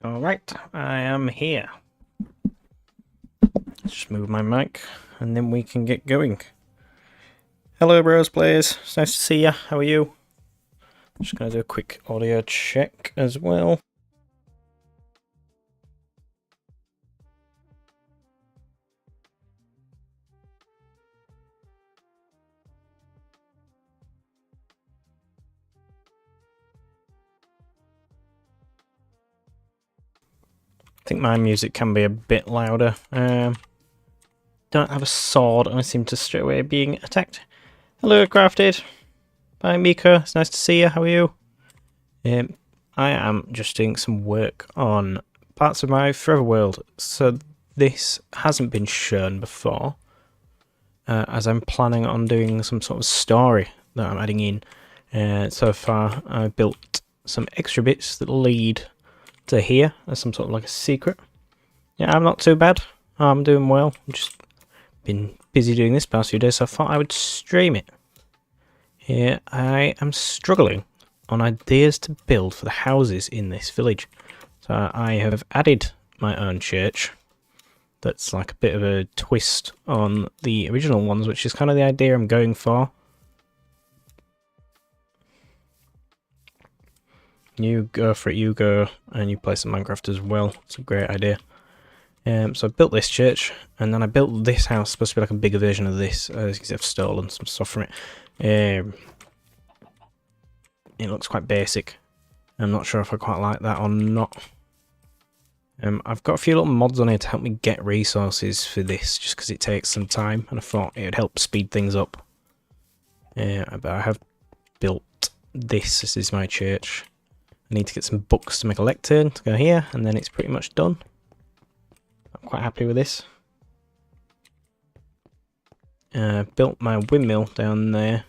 Alright, I am here. Let's just move my mic and then we can get going. Hello Bros Players, it's nice to see ya. How are you? Just gonna do a quick audio check as well. I think my music can be a bit louder. Don't have a sword and I seem to straight away being attacked. Hello Crafted. Bye Mika, it's nice to see you. How are you? I am just doing some work on parts of my Forever World. So this hasn't been shown before, as I'm planning on doing some sort of story that I'm adding in. So far I've built some extra bits that lead to here as some sort of like a secret. Yeah, I'm not too bad. I'm doing well. I've just been busy doing this past few days, so I thought I would stream it. Here I am struggling on ideas to build for the houses in this village. So I have added my own church. That's like a bit of a twist on the original ones, which is kind of the idea I'm going for. You go for it, you go, and you play some Minecraft as well. It's a great idea. So I built this church, and then I built this house, supposed to be like a bigger version of this, because I've stolen some stuff from it. It looks quite basic. I'm not sure if I quite like that or not. I've got a few little mods on here to help me get resources for this, just because it takes some time, and I thought it would help speed things up. But I have built this. This is my church. I need to get some books to make a lectern to go here, and then it's pretty much done. I'm quite happy with this. Built my windmill down there,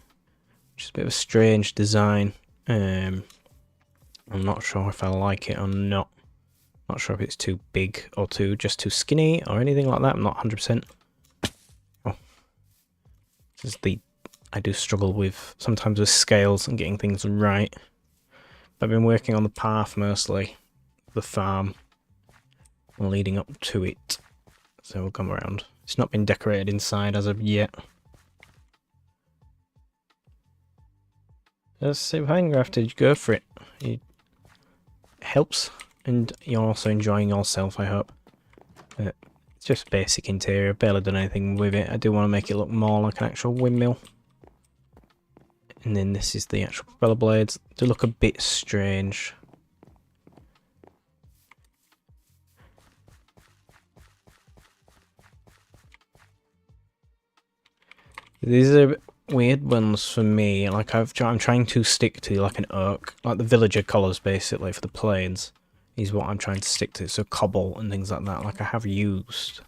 which is a bit of a strange design. I'm not sure if I like it or not. Not sure if it's too big or just too skinny or anything like that. I'm not 100%. Oh, this is I do struggle with sometimes with scales and getting things right. I've been working on the path mostly, the farm, leading up to it. So we'll come around. It's not been decorated inside as of yet. Let's see, Minecraft, go for it. It helps, and you're also enjoying yourself, I hope. It's just basic interior, barely done anything with it. I do want to make it look more like an actual windmill. And then this is the actual propeller blades. They look a bit strange. These are weird ones for me. Like I'm trying to stick to like an oak, like the villager colours basically for the plains is what I'm trying to stick to. So cobble and things like that. Like I have used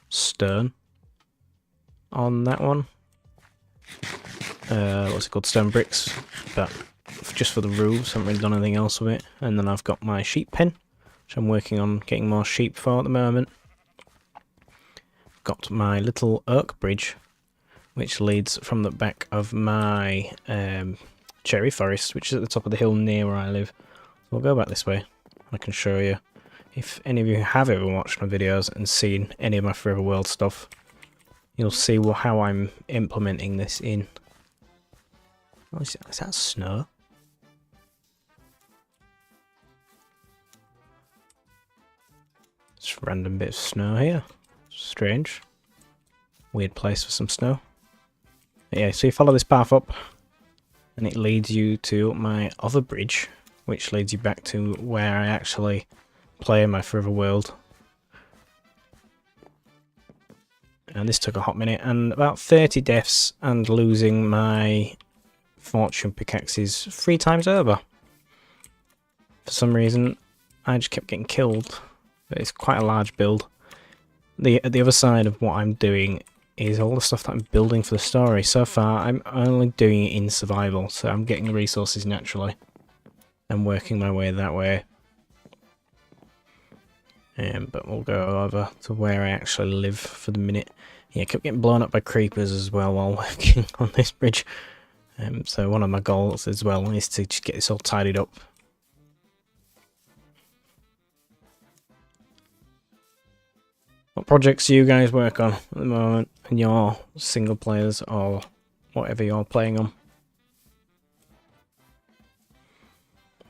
stone on that one. What's it called? Stone bricks, but just for the roofs. I haven't really done anything else with it. And then I've got my sheep pen, which I'm working on getting more sheep for at the moment. Got my little oak bridge, which leads from the back of my cherry forest, which is at the top of the hill near where I live. So we'll go back this way. I can show you. If any of you have ever watched my videos and seen any of my Forever World stuff, you'll see how I'm implementing this in. Oh, is that snow? Just a random bit of snow here. Strange. Weird place for some snow. But yeah, so you follow this path up, and it leads you to my other bridge, which leads you back to where I actually play my Forever World. And this took a hot minute, and about 30 deaths, and losing my fortune pickaxes 3 times over. For some reason, I just kept getting killed. But it's quite a large build. The other side of what I'm doing is all the stuff that I'm building for the story. So far, I'm only doing it in survival, so I'm getting the resources naturally. I'm working my way that way. But we'll go over to where I actually live for the minute. Yeah, I kept getting blown up by creepers as well while working on this bridge. So one of my goals as well is to just get this all tidied up. What projects do you guys work on at the moment in your single players or whatever you're playing on?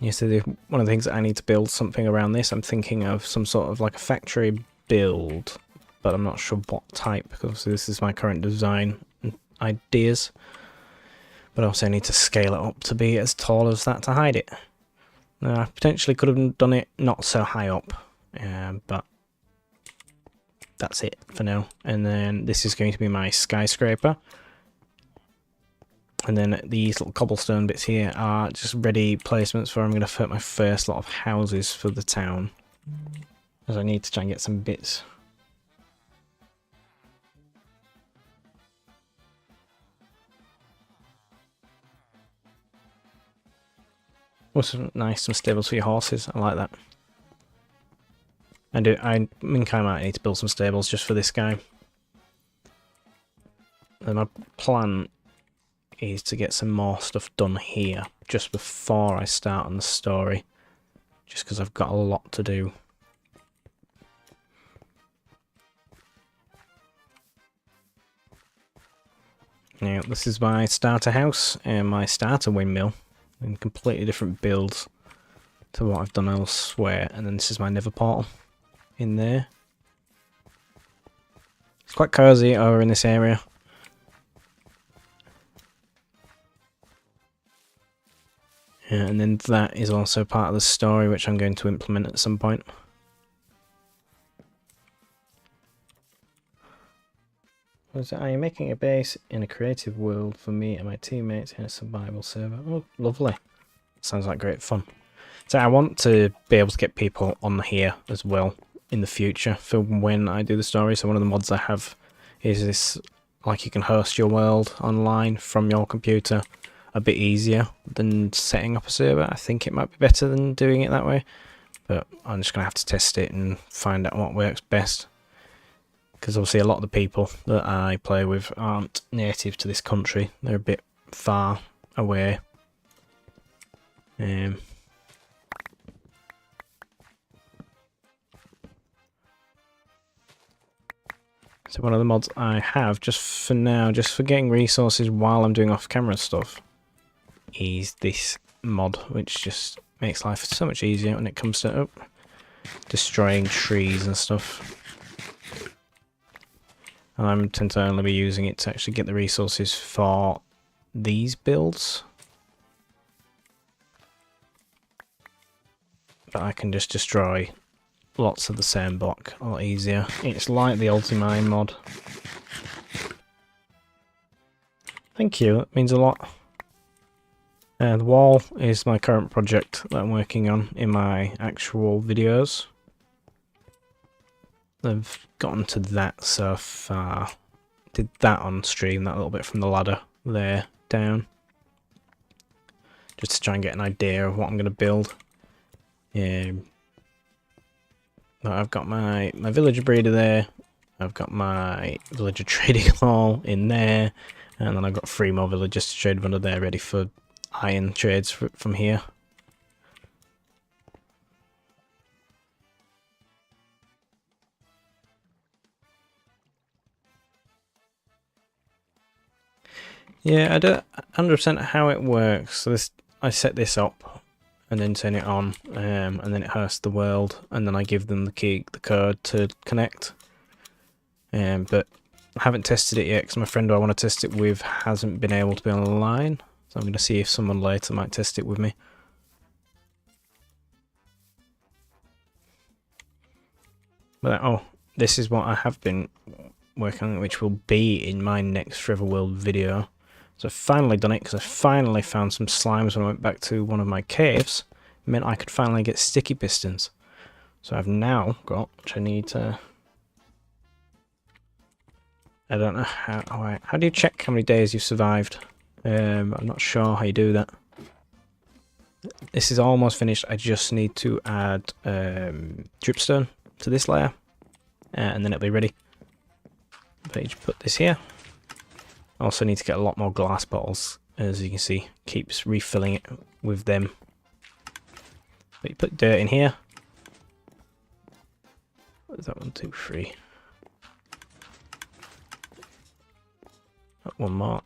Yes, one of the things that I need to build something around this. I'm thinking of some sort of like a factory build, but I'm not sure what type, because this is my current design ideas. But also I need to scale it up to be as tall as that to hide it. I potentially could have done it not so high up, but that's it for now. And then this is going to be my skyscraper. And then these little cobblestone bits here are just ready placements for I'm going to put my first lot of houses for the town. Because I need to try and get some bits. Also nice, some stables for your horses. I like that. I think I might need to build some stables just for this guy. And my plan is to get some more stuff done here just before I start on the story, just because I've got a lot to do. Now this is my starter house and my starter windmill in completely different builds to what I've done elsewhere, and then this is my nether portal in there. It's quite cozy over in this area. Yeah, and then that is also part of the story, which I'm going to implement at some point. Are you making a base in a creative world for me and my teammates in a survival server? Oh, lovely. Sounds like great fun. So I want to be able to get people on here as well in the future for when I do the story. So one of the mods I have is this, like you can host your world online from your computer a bit easier than setting up a server. I think it might be better than doing it that way, but I'm just going to have to test it and find out what works best. Because obviously a lot of the people that I play with aren't native to this country. They're a bit far away. So one of the mods I have, just for now, just for getting resources while I'm doing off-camera stuff, is this mod, which just makes life so much easier when it comes to destroying trees and stuff. And I tend to only be using it to actually get the resources for these builds. But I can just destroy lots of the same block a lot easier. It's like the Ultimine mod. Thank you, that means a lot. The wall is my current project that I'm working on in my actual videos. I've gotten to that so far. Did that on stream, that little bit from the ladder there down. Just to try and get an idea of what I'm going to build. I've got my villager breeder there. I've got my villager trading hall in there. And then I've got 3 more villagers to trade under there ready for iron trades from here. Yeah, I don't understand how it works. So I set this up and then turn it on, and then it hosts the world, and then I give them the code to connect. But I haven't tested it yet because my friend who I want to test it with hasn't been able to be online. So I'm going to see if someone later might test it with me. But oh, this is what I have been working on, which will be in my next Forever World video. So I've finally done it because I finally found some slimes when I went back to one of my caves. It meant I could finally get sticky pistons. So I've now got, which I need to... I don't know how do you check how many days you've survived? I'm not sure how you do that. This is almost finished. I just need to add dripstone to this layer, and then it'll be ready. But you just put this here. Also need to get a lot more glass bottles, as you can see. Keeps refilling it with them. But you put dirt in here. What is that? 1, 2, 3. one more.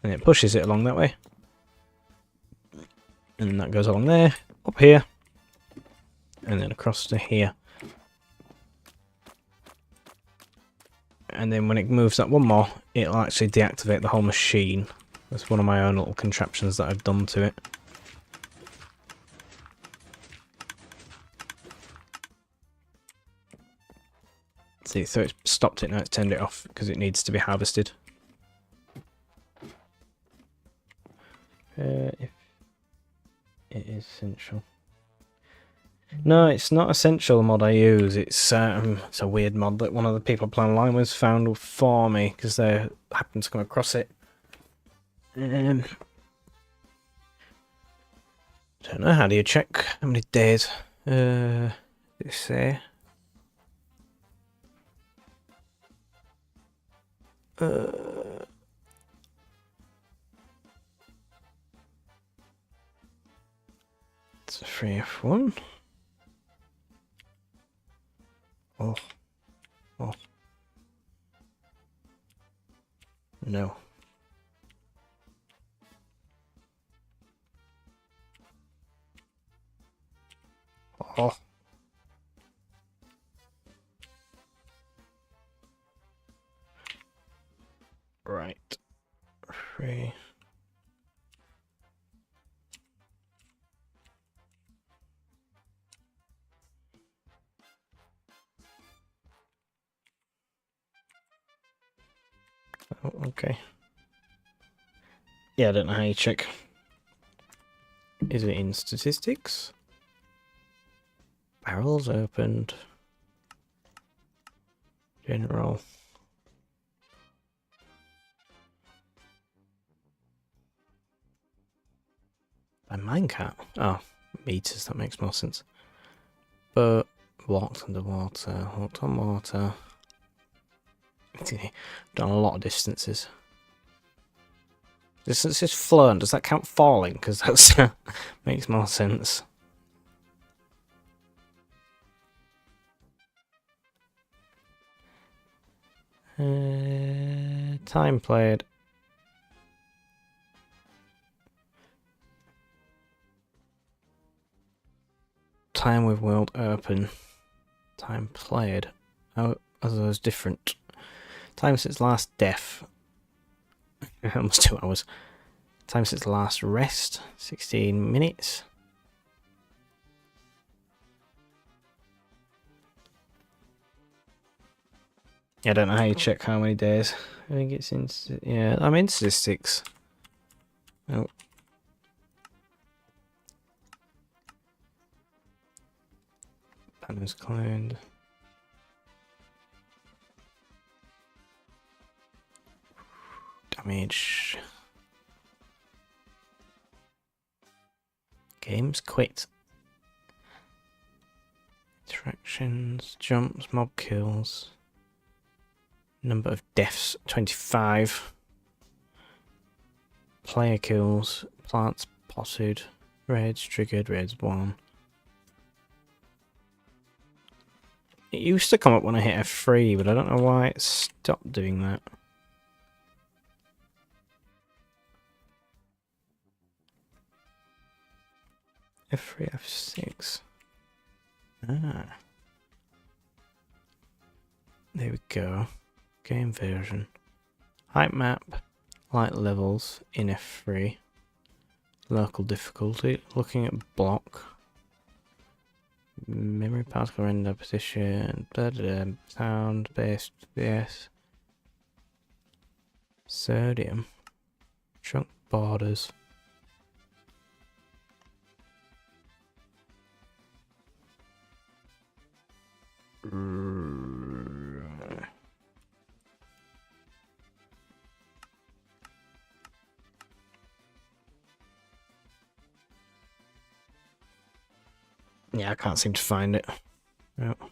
And it pushes it along that way. And then that goes along there, up here, and then across to here. And then when it moves that one more, it'll actually deactivate the whole machine. That's one of my own little contraptions that I've done to it. See, so it's stopped it now, it's turned it off because it needs to be harvested. If it is essential. No, it's not essential mod I use. It's a weird mod that one of the people playing online was found for me because they happened to come across it. Don't know, how do you check how many days? Did it say? It's a free F1. Oh. No. Oh. Right. Free. Oh, okay. Yeah, I don't know how you check. Is it in statistics? Barrels opened. General. By minecart? Oh, meters, that makes more sense. But walked underwater, walked on water. Done a lot of distances. This is flown. Does that count falling? Because that makes more sense. Time played. Time with world open. Time played. Oh, are those different? Time since last death. Almost 2 hours. Time since last rest. 16 minutes. Yeah, I don't know how you check how many days. I think it's in... Yeah, I'm in statistics. Oh. Panels cloned. Damage. Games quit. Interactions, jumps, mob kills. Number of deaths, 25. Player kills, plants potted, raids triggered, raids 1. It used to come up when I hit F3, but I don't know why it stopped doing that. F3, F6. Ah. There we go. Game version. Height map. Light levels in F3. Local difficulty. Looking at block. Memory particle render position. Sound based FPS. Sodium. Chunk borders. Yeah, I can't seem to find it. Nope.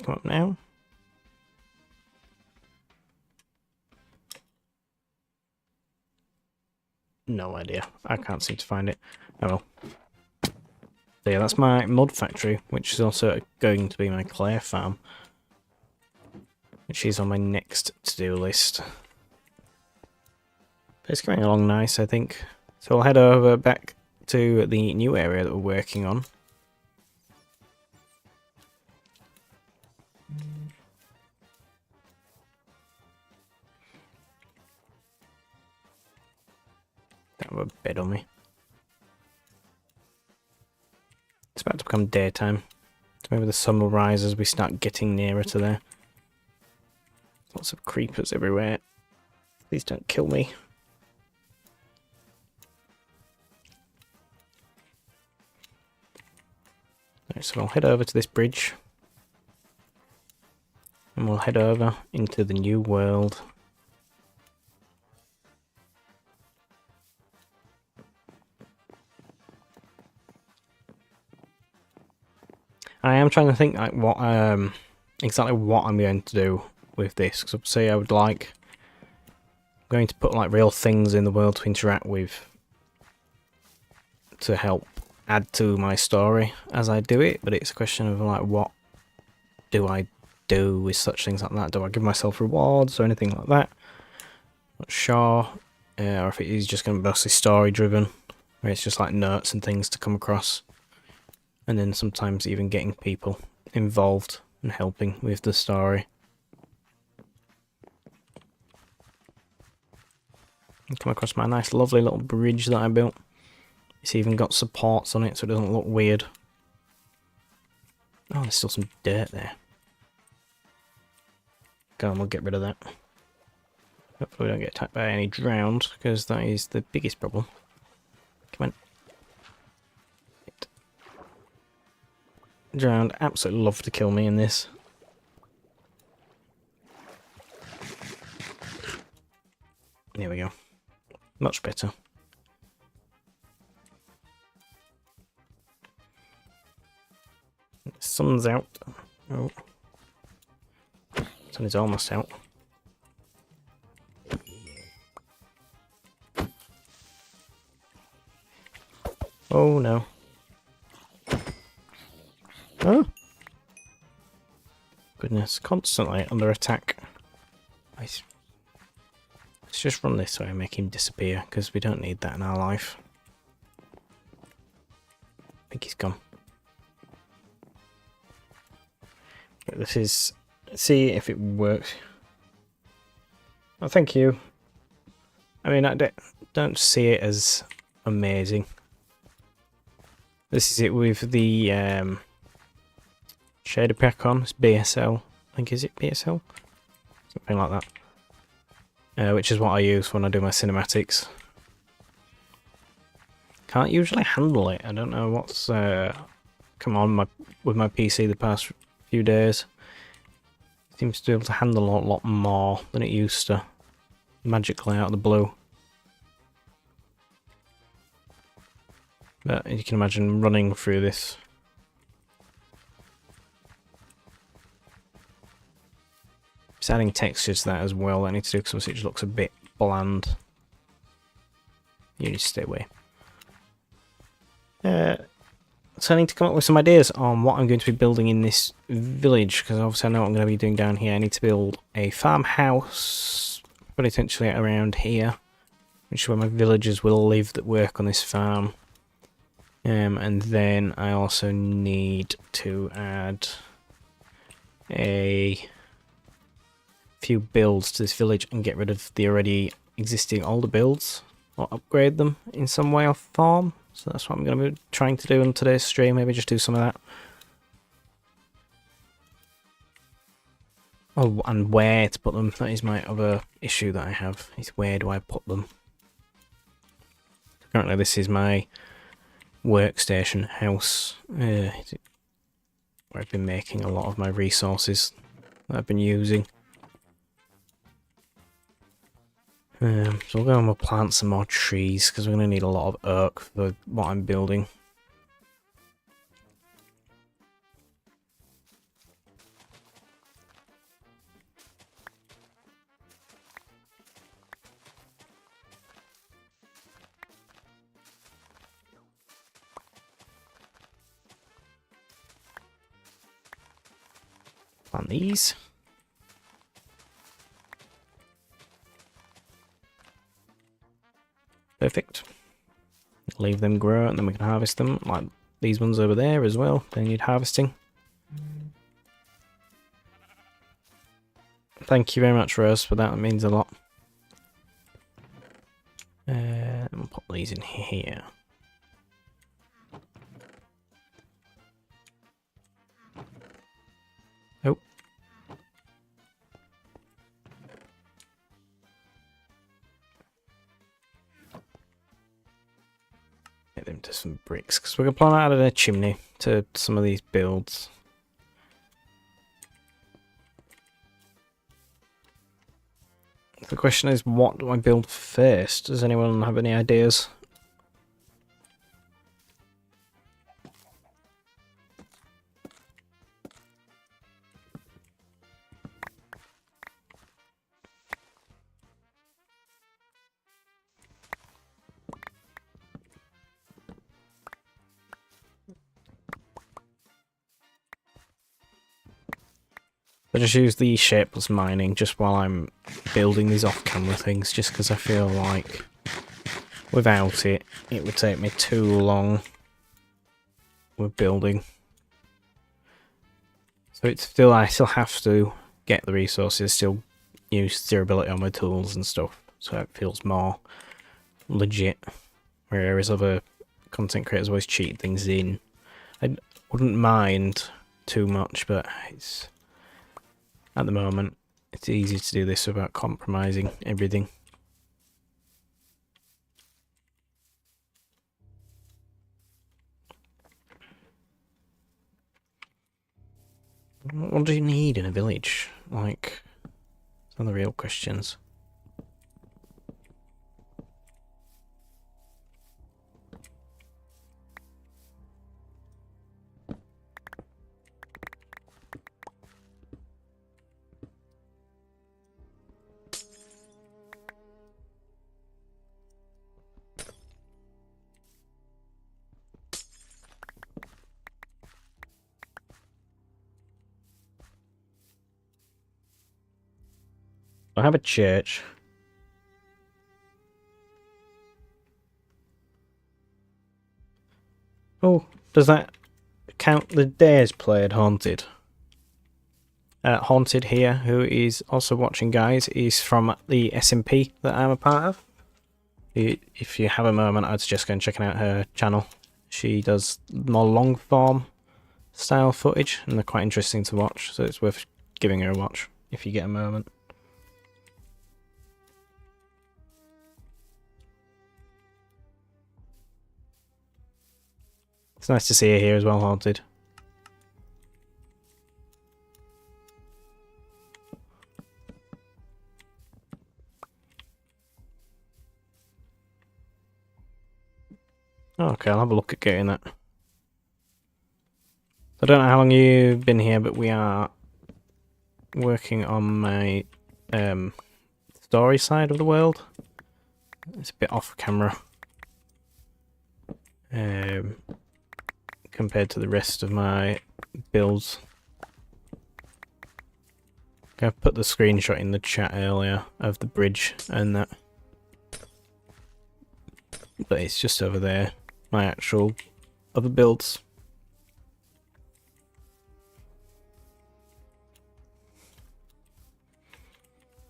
come up now. No idea. I can't seem to find it. Oh well. So yeah, that's my mud factory, which is also going to be my clay farm, which is on my next to-do list. But it's going along nice, I think. So I'll head over back to the new area that we're working on. Don't have a bed on me. It's about to become daytime. So maybe the sun will rise as we start getting nearer to there. Lots of creepers everywhere. Please don't kill me. Right, so we'll head over to this bridge. And we'll head over into the new world. I am trying to think like what exactly what I'm going to do with this, because obviously I would like I'm going to put like real things in the world to interact with to help add to my story as I do it, but it's a question of like what do I do with such things like that? Do I give myself rewards or anything like that? Not sure. Or if it is just going to be mostly story driven, where it's just like notes and things to come across. And then sometimes even getting people involved and helping with the story. And come across my nice lovely little bridge that I built. It's even got supports on it so it doesn't look weird. Oh, there's still some dirt there. Go on, we'll get rid of that. Hopefully we don't get attacked by any drowned, because that is the biggest problem. Come on. Drowned absolutely love to kill me in this. There we go. Much better. The sun's out. Oh. The sun is almost out. Oh no. Oh! Goodness, constantly under attack. Let's just run this way and make him disappear, because we don't need that in our life. I think he's gone. But this is... see if it works. Oh, thank you. I mean, I don't see it as amazing. This is it with the shader pack on. It's BSL. I think, is it BSL? Something like that. Which is what I use when I do my cinematics. Can't usually handle it. I don't know what's come on with my PC the past few days. It seems to be able to handle a lot more than it used to. Magically out of the blue. But you can imagine running through this. Just adding textures to that as well. I need to do because it just looks a bit bland. You need to stay away. So I need to come up with some ideas on what I'm going to be building in this village, because obviously I know what I'm going to be doing down here. I need to build a farmhouse, potentially around here, which is where my villagers will live that work on this farm. And then I also need to add a few builds to this village and get rid of the already existing older builds, or upgrade them in some way or form. So that's what I'm going to be trying to do on today's stream, maybe just do some of that. Oh, and where to put them, that is my other issue that I have, is where do I put them? Currently this is my workstation house, where I've been making a lot of my resources that I've been using. So we'll go and we'll plant some more trees, because we're going to need a lot of oak for what I'm building. Plant these. Perfect. Leave them grow and then we can harvest them, like these ones over there as well. They need harvesting. Thank you very much, Rose, for that. It means a lot. We'll put these in here. Oh. Get them to some bricks, because we're going to plan out a chimney to some of these builds. The question is, what do I build first? Does anyone have any ideas? I just use the shapeless mining just while I'm building these off-camera things, just because I feel like without it, it would take me too long with building. So it's still, I still have to get the resources, still use durability on my tools and stuff, so it feels more legit. Whereas other content creators always cheat things in. I wouldn't mind too much, but it's... At the moment, it's easy to do this without compromising everything. What do you need in a village? Like, some of the real questions. I have a church. Oh, does that count the days played Haunted? Haunted here, who is also watching, guys, is from the SMP that I'm a part of. If you have a moment, I'd suggest going and checking out her channel. She does more long form style footage, and they're quite interesting to watch, so it's worth giving her a watch if you get a moment. It's nice to see her here as well, Haunted. Okay, I'll have a look at getting that. I don't know how long you've been here, but we are working on my story side of the world. It's a bit off camera compared to the rest of my builds. I put the screenshot in the chat earlier of the bridge and that, but it's just over there, my actual other builds.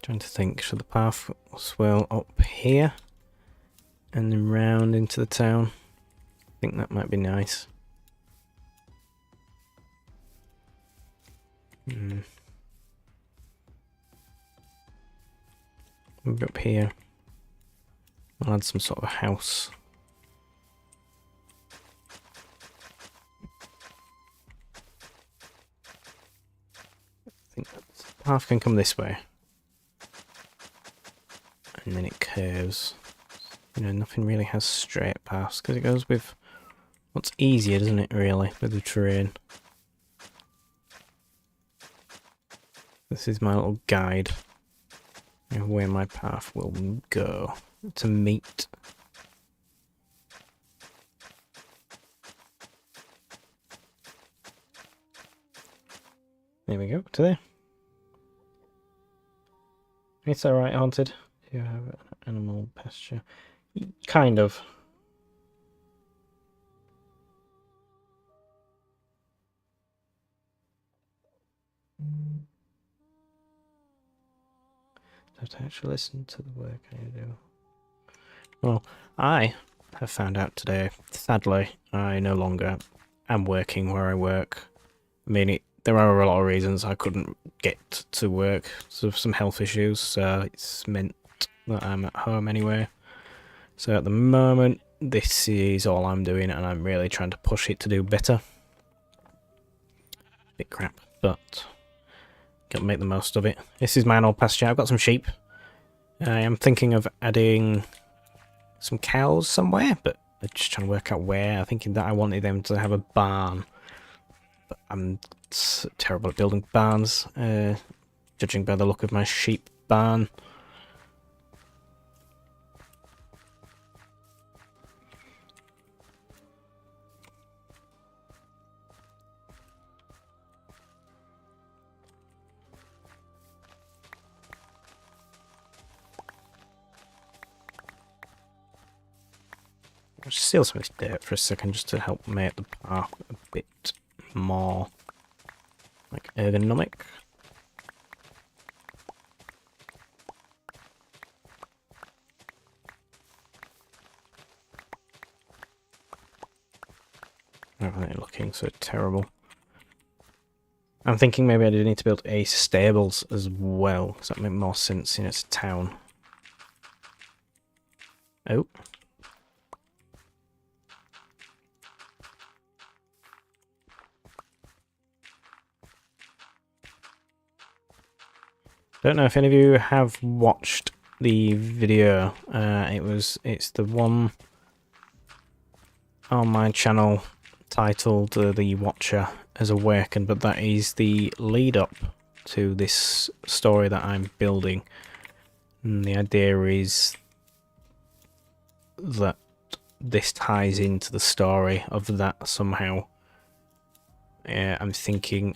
Trying to think, should the path swell up here and then round into the town? I think that might be nice. Move up here. I'll add some sort of a house. I think the path can come this way. And then it curves. You know, nothing really has straight paths because it goes with what's easier, doesn't it, really, with the terrain. This is my little guide of where my path will go to meet. There we go, to there. It's alright, Haunted. You have an animal pasture. Kind of. Have to actually listen to the work I do. Well, I have found out today, sadly, I no longer am working where I work. I mean, there are a lot of reasons I couldn't get to work, so some health issues, so it's meant that I'm at home anyway. So at the moment, this is all I'm doing, and I'm really trying to push it to do better. Bit crap, but gotta make the most of it. This is my old pasture. I've got some sheep. I am thinking of adding some cows somewhere, but I'm just trying to work out where. I'm thinking that I wanted them to have a barn, but I'm terrible at building barns, judging by the look of my sheep barn. I'll just steal some of this dirt for a second just to help make the path a bit more like ergonomic. Everything looking so terrible. I'm thinking maybe I do need to build a stables as well. Does that make more sense? You know, it's a town. Oh. Don't know if any of you have watched the video. It's the one on my channel titled The Watcher Has Awakened, but that is the lead up to this story that I'm building. And the idea is that this ties into the story of that somehow. I'm thinking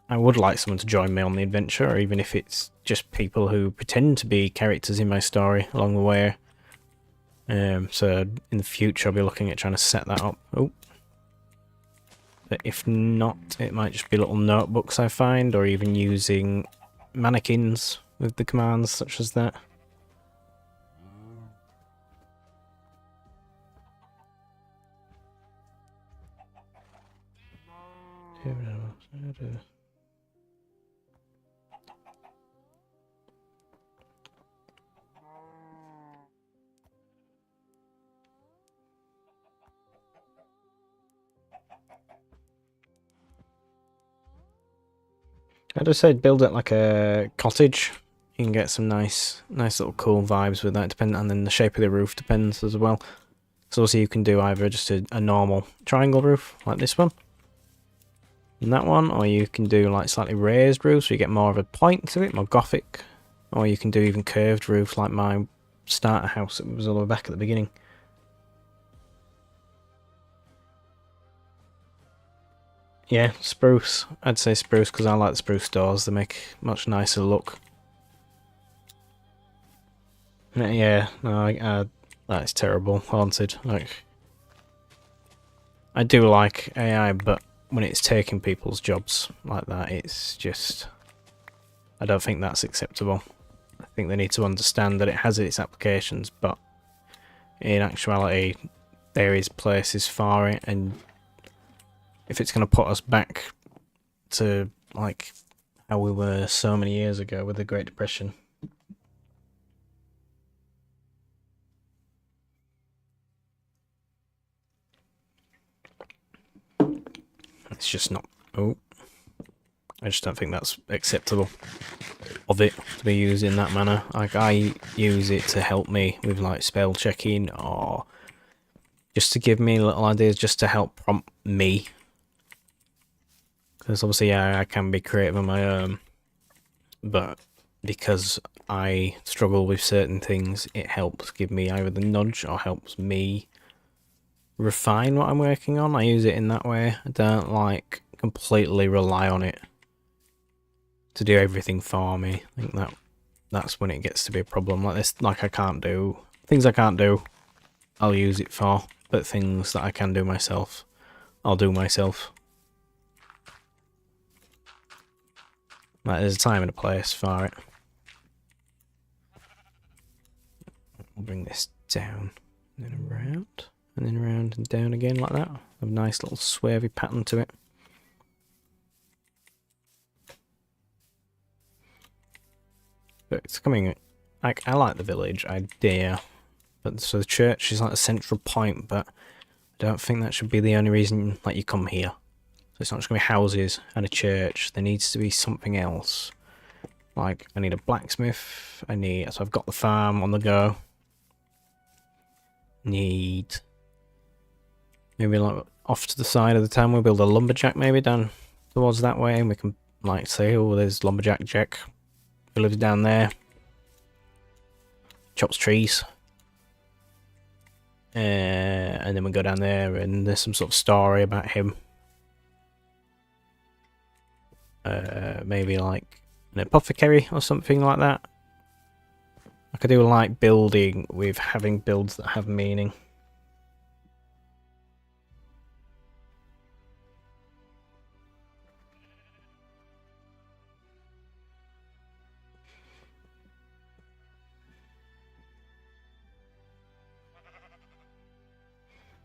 I would like someone to join me on the adventure, or even if it's just people who pretend to be characters in my story along the way. So in the future I'll be looking at trying to set that up. Oh. But if not, it might just be little notebooks I find, or even using mannequins with the commands such as that. I just said build it like a cottage. You can get some nice little cool vibes with that, depending, and then the shape of the roof depends as well. So also you can do either just a normal triangle roof like this one, and that one, or you can do like slightly raised roofs so you get more of a point to it, more gothic, or you can do even curved roofs like my starter house that was all the way back at the beginning. Yeah, spruce. I'd say spruce because I like the spruce doors. They make much nicer look. Yeah, no, that's terrible. Haunted. Like, I do like AI, but when it's taking people's jobs like that, it's just... I don't think that's acceptable. I think they need to understand that it has its applications, but in actuality, there is places for it, and if it's going to put us back to like how we were so many years ago with the Great Depression, it's just not. Oh, I just don't think that's acceptable of it to be used in that manner. Like, I use it to help me with like spell checking, or just to give me little ideas, just to help prompt me. Because obviously, yeah, I can be creative on my own, but because I struggle with certain things, it helps give me either the nudge or helps me refine what I'm working on. I use it in that way. I don't like completely rely on it to do everything for me. I think that's when it gets to be a problem. Like this, like I can't do things I can't do, I'll use it for, but things that I can do myself, I'll do myself. Like there's a time and a place for it. I'll bring this down, and then around, and then around and down again like that. A nice little swervy pattern to it. But it's coming, like, I like the village idea, but so the church is like a central point, but I don't think that should be the only reason like you come here. So it's not just going to be houses and a church, there needs to be something else. Like, I need a blacksmith, so I've got the farm on the go. Need, maybe like off to the side of the town we'll build a lumberjack maybe down towards that way, and we can like say, oh, there's lumberjack Jack who lives down there, chops trees, and then we go down there and there's some sort of story about him. Maybe like an apothecary or something like that. I could do like building with having builds that have meaning.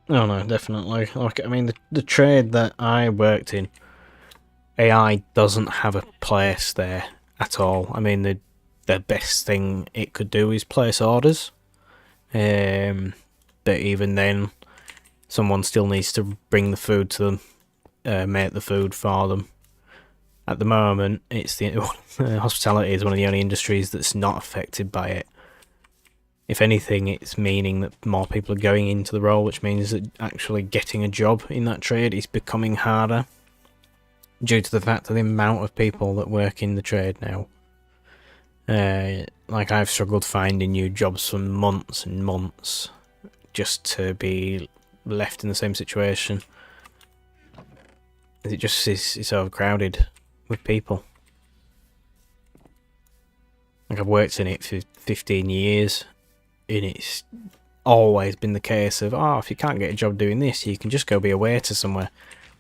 Oh no, definitely. Like, I mean, the trade that I worked in, AI doesn't have a place there at all. I mean, the best thing it could do is place orders. But even then, someone still needs to bring the food to them, make the food for them. At the moment, it's hospitality is one of the only industries that's not affected by it. If anything, it's meaning that more people are going into the role, which means that actually getting a job in that trade is becoming harder due to the fact of the amount of people that work in the trade now. Like, I've struggled finding new jobs for months and months just to be left in the same situation. It just is, it's overcrowded with people. Like, I've worked in it for 15 years, and it's always been the case of, oh, if you can't get a job doing this, you can just go be a waiter somewhere.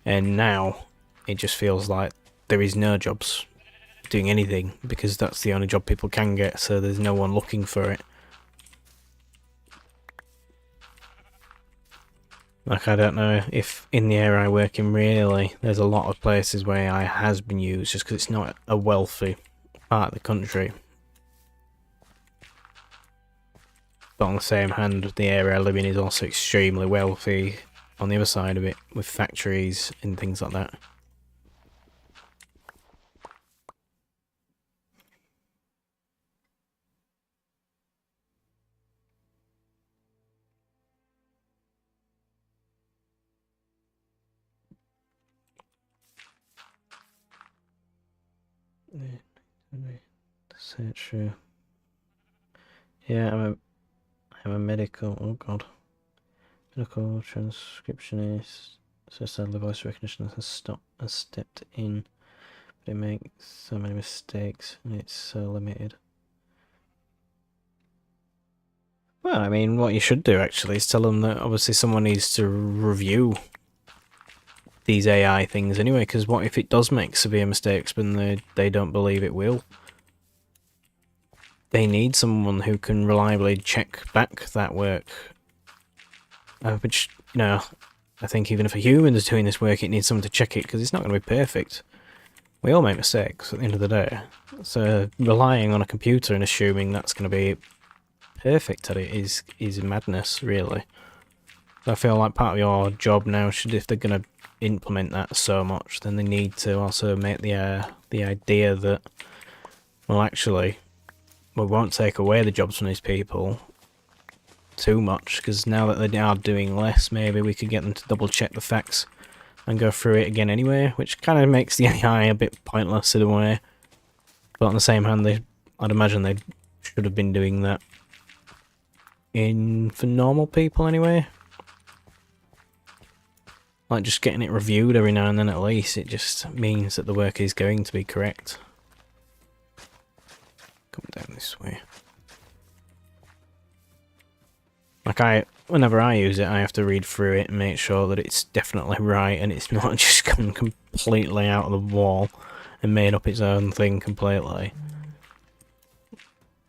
And now it just feels like there is no jobs doing anything, because that's the only job people can get, so there's no one looking for it. Like, I don't know if in the area I work in, really, there's a lot of places where AI has been used just because it's not a wealthy part of the country. But on the same hand, the area I live in is also extremely wealthy on the other side of it, with factories and things like that. Search. Yeah, I'm a medical. Oh god, medical transcriptionist. So sadly, voice recognition has stepped in, but it makes so many mistakes and it's so limited. Well, I mean, what you should do actually is tell them that obviously someone needs to review these AI things anyway, because what if it does make severe mistakes when they don't believe it will? They need someone who can reliably check back that work. Which, you know, I think even if a human is doing this work, it needs someone to check it, because it's not going to be perfect. We all make mistakes at the end of the day. So relying on a computer and assuming that's going to be perfect at it is madness, really. So I feel like part of your job now should, if they're going to implement that so much, then they need to also make the idea that, well, actually, we won't take away the jobs from these people too much, because now that they are doing less, maybe we could get them to double check the facts and go through it again anyway, which kind of makes the AI a bit pointless in a way. But on the same hand, I'd imagine they should have been doing that for normal people anyway. Like, just getting it reviewed every now and then at least, it just means that the work is going to be correct. come down this way. Like whenever I use it, I have to read through it and make sure that it's definitely right and it's not just come completely out of the wall and made up its own thing completely.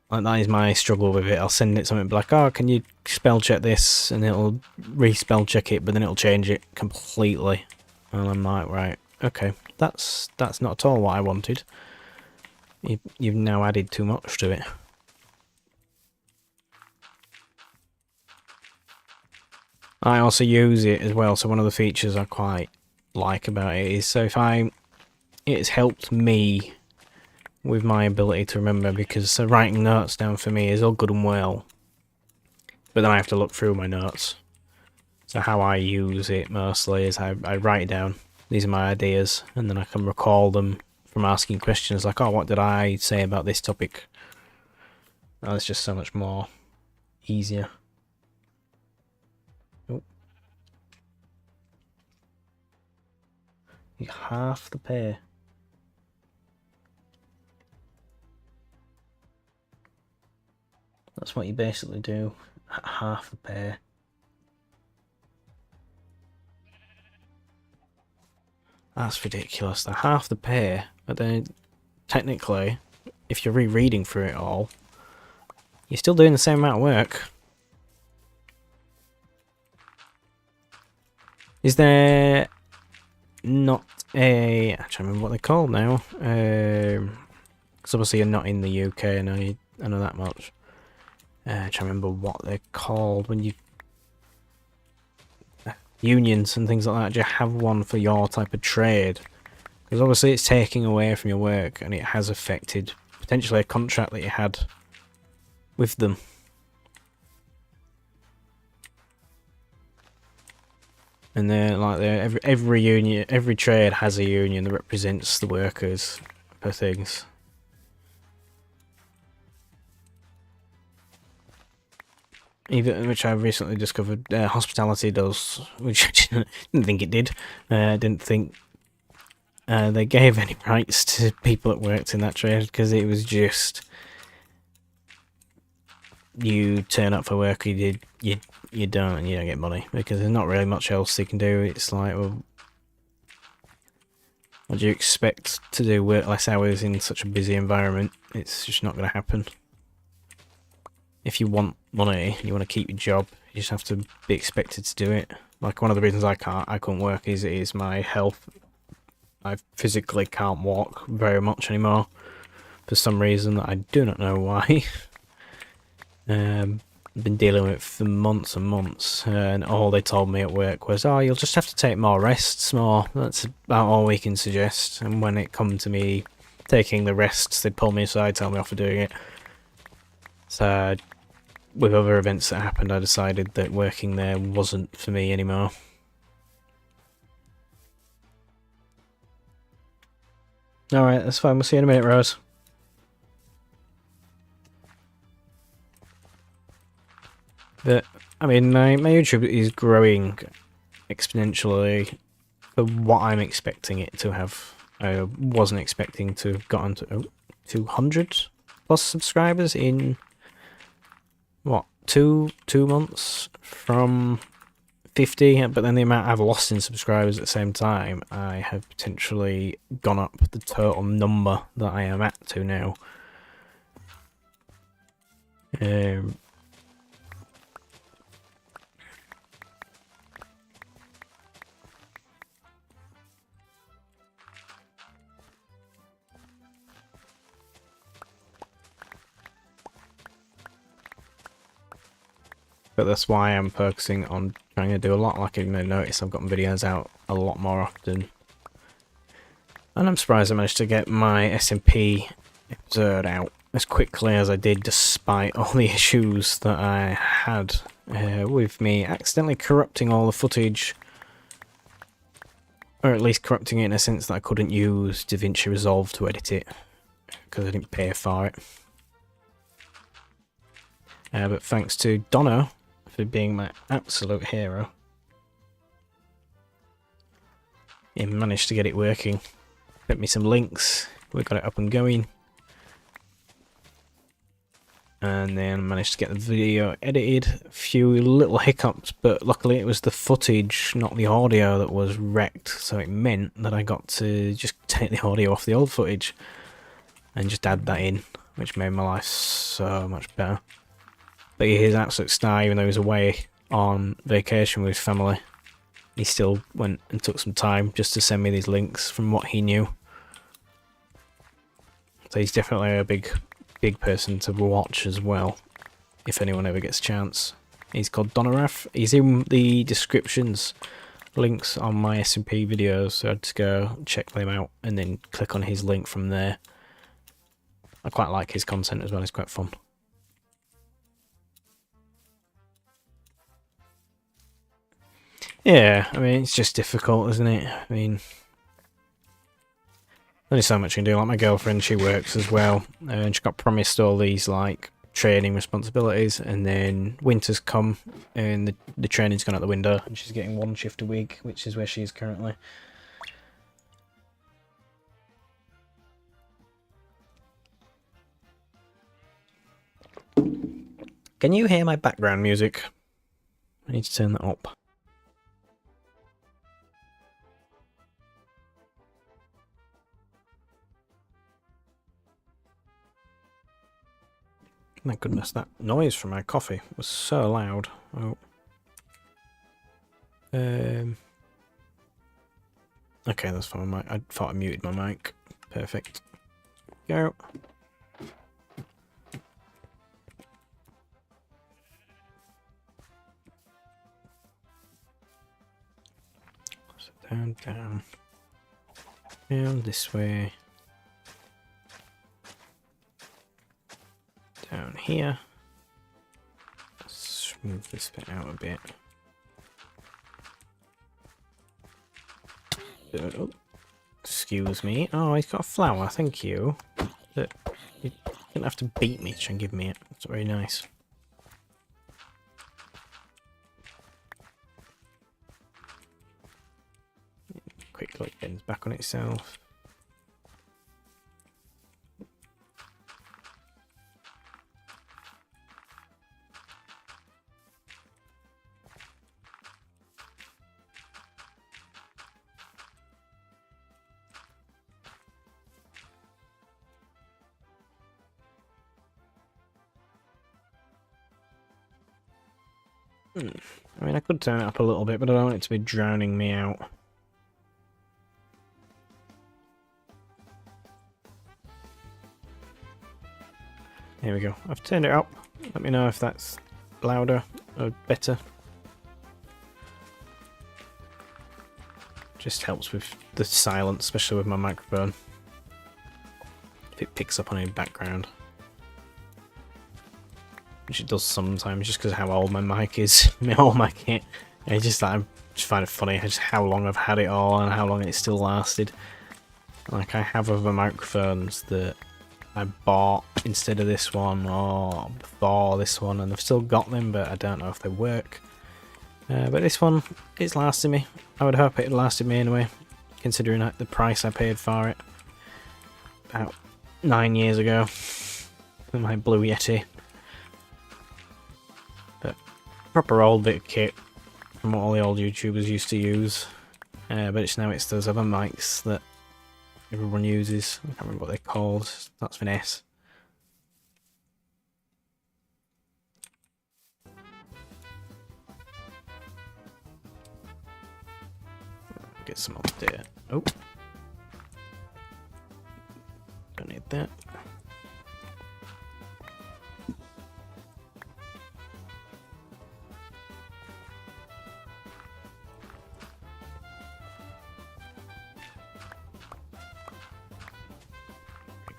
Like, that is my struggle with it. I'll send it something like, oh, can you spell check this? And it'll re-spell check it, but then it'll change it completely. And I'm like, right, okay, that's not at all what I wanted. You've now added too much to it. I also use it as well, so one of the features I quite like about it is, so it's helped me with my ability to remember, because writing notes down for me is all good and well, but then I have to look through my notes. So how I use it mostly is I write down, these are my ideas, and then I can recall them from asking questions like, oh, what did I say about this topic? Oh, it's just so much more easier. Oh. Half the pay. That's what you basically do at half the pay. That's ridiculous. They're half the pay, but then technically, if you're rereading through it all, you're still doing the same amount of work. Is there not a... I can't remember what they're called now. Because obviously you're not in the UK, I know that much. I can't remember what they're called when you... unions and things like that. Do you have one for your type of trade? Because obviously it's taking away from your work, and it has affected potentially a contract that you had with them. And they're like every union, every trade has a union that represents the workers for things. Even which I recently discovered, hospitality does, which I didn't think it did. Didn't think they gave any rights to people that worked in that trade, because it was just, you turn up for work, you don't, and you don't get money, because there's not really much else you can do. It's like, well, what do you expect to do, work less hours in such a busy environment? It's just not going to happen. If you want money, you want to keep your job, you just have to be expected to do it. Like, one of the reasons I couldn't work is my health. I physically can't walk very much anymore for some reason that I do not know why. I've been dealing with it for months and months, and all they told me at work was, oh, you'll just have to take more rests more. That's about all we can suggest. And when it come to me taking the rests, they'd pull me aside, tell me off for doing it. So with other events that happened, I decided that working there wasn't for me anymore. Alright, that's fine. We'll see you in a minute, Rose. But, I mean, my YouTube is growing exponentially for what I'm expecting it to have. I wasn't expecting to have gotten to 200 plus subscribers in, what, two months from 50, but then the amount I've lost in subscribers at the same time, I have potentially gone up the total number that I am at to now. But that's why I'm focusing on trying to do a lot. Like, you may notice I've gotten videos out a lot more often. And I'm surprised I managed to get my SMP episode out as quickly as I did, despite all the issues that I had with me accidentally corrupting all the footage. Or at least corrupting it in a sense that I couldn't use DaVinci Resolve to edit it, because I didn't pay for it. But thanks to Dono for being my absolute hero, he managed to get it working. Sent me some links, we got it up and going. and then managed to get the video edited. A few little hiccups, but luckily it was the footage, not the audio, that was wrecked, so it meant that I got to just take the audio off the old footage and just add that in, which made my life so much better. But he is an absolute star, even though he was away on vacation with his family. He still went and took some time just to send me these links from what he knew. So he's definitely a big person to watch as well, if anyone ever gets a chance. He's called Donarath. He's in the descriptions, links on my SMP videos, so I'd just go check them out and then click on his link from there. I quite like his content as well, it's quite fun. Yeah, I mean, it's just difficult, isn't it? I mean, only so much you can do. Like my girlfriend, she works as well, and she got promised all these like training responsibilities, and then winter's come and the training's gone out the window, and she's getting 1 shift a week, which is where she is currently. Can you hear my background music? I need to turn that up. My goodness, that noise from my coffee was so loud. Oh. Okay, that's fine. I thought I muted my mic. Perfect. Go. So down, down. Down this way. Down here. Smooth this bit out a bit. Oh, excuse me. Oh, he's got a flower, thank you. But you didn't have to beat me to try and give me it. It's very nice. Quick look, bends back on itself. I mean, I could turn it up a little bit, but I don't want it to be drowning me out. There we go. I've turned it up. Let me know if that's louder or better. Just helps with the silence, especially with my microphone. If it picks up on any background. Which it does sometimes, just because of how old my mic is. My old mic, I just find it funny just how long I've had it all and how long it still lasted. Like, I have other microphones that I bought instead of this one or before this one, and I've still got them, but I don't know if they work. But this one, it's lasted me. I would hope it lasted me anyway, considering the price I paid for it about 9 years ago with my Blue Yeti. But proper old bit of kit from what all the old YouTubers used to use. But it's those other mics that everyone uses. I can't remember what they're called. That's with an S. Get some old dirt. Oh. Don't need that.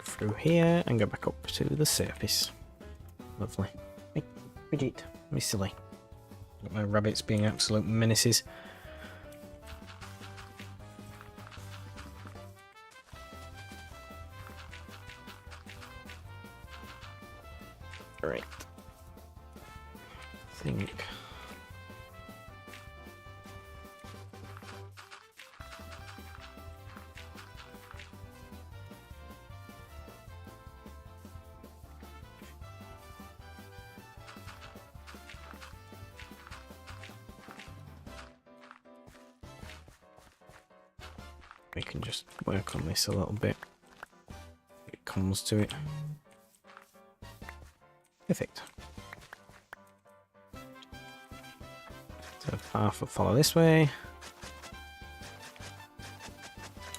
Through here and go back up to the surface. Lovely. Hey, Bridget, me silly. Got my rabbits being absolute menaces. Right. I think. We can just work on this a little bit. It comes to it. Perfect. So the path will follow this way.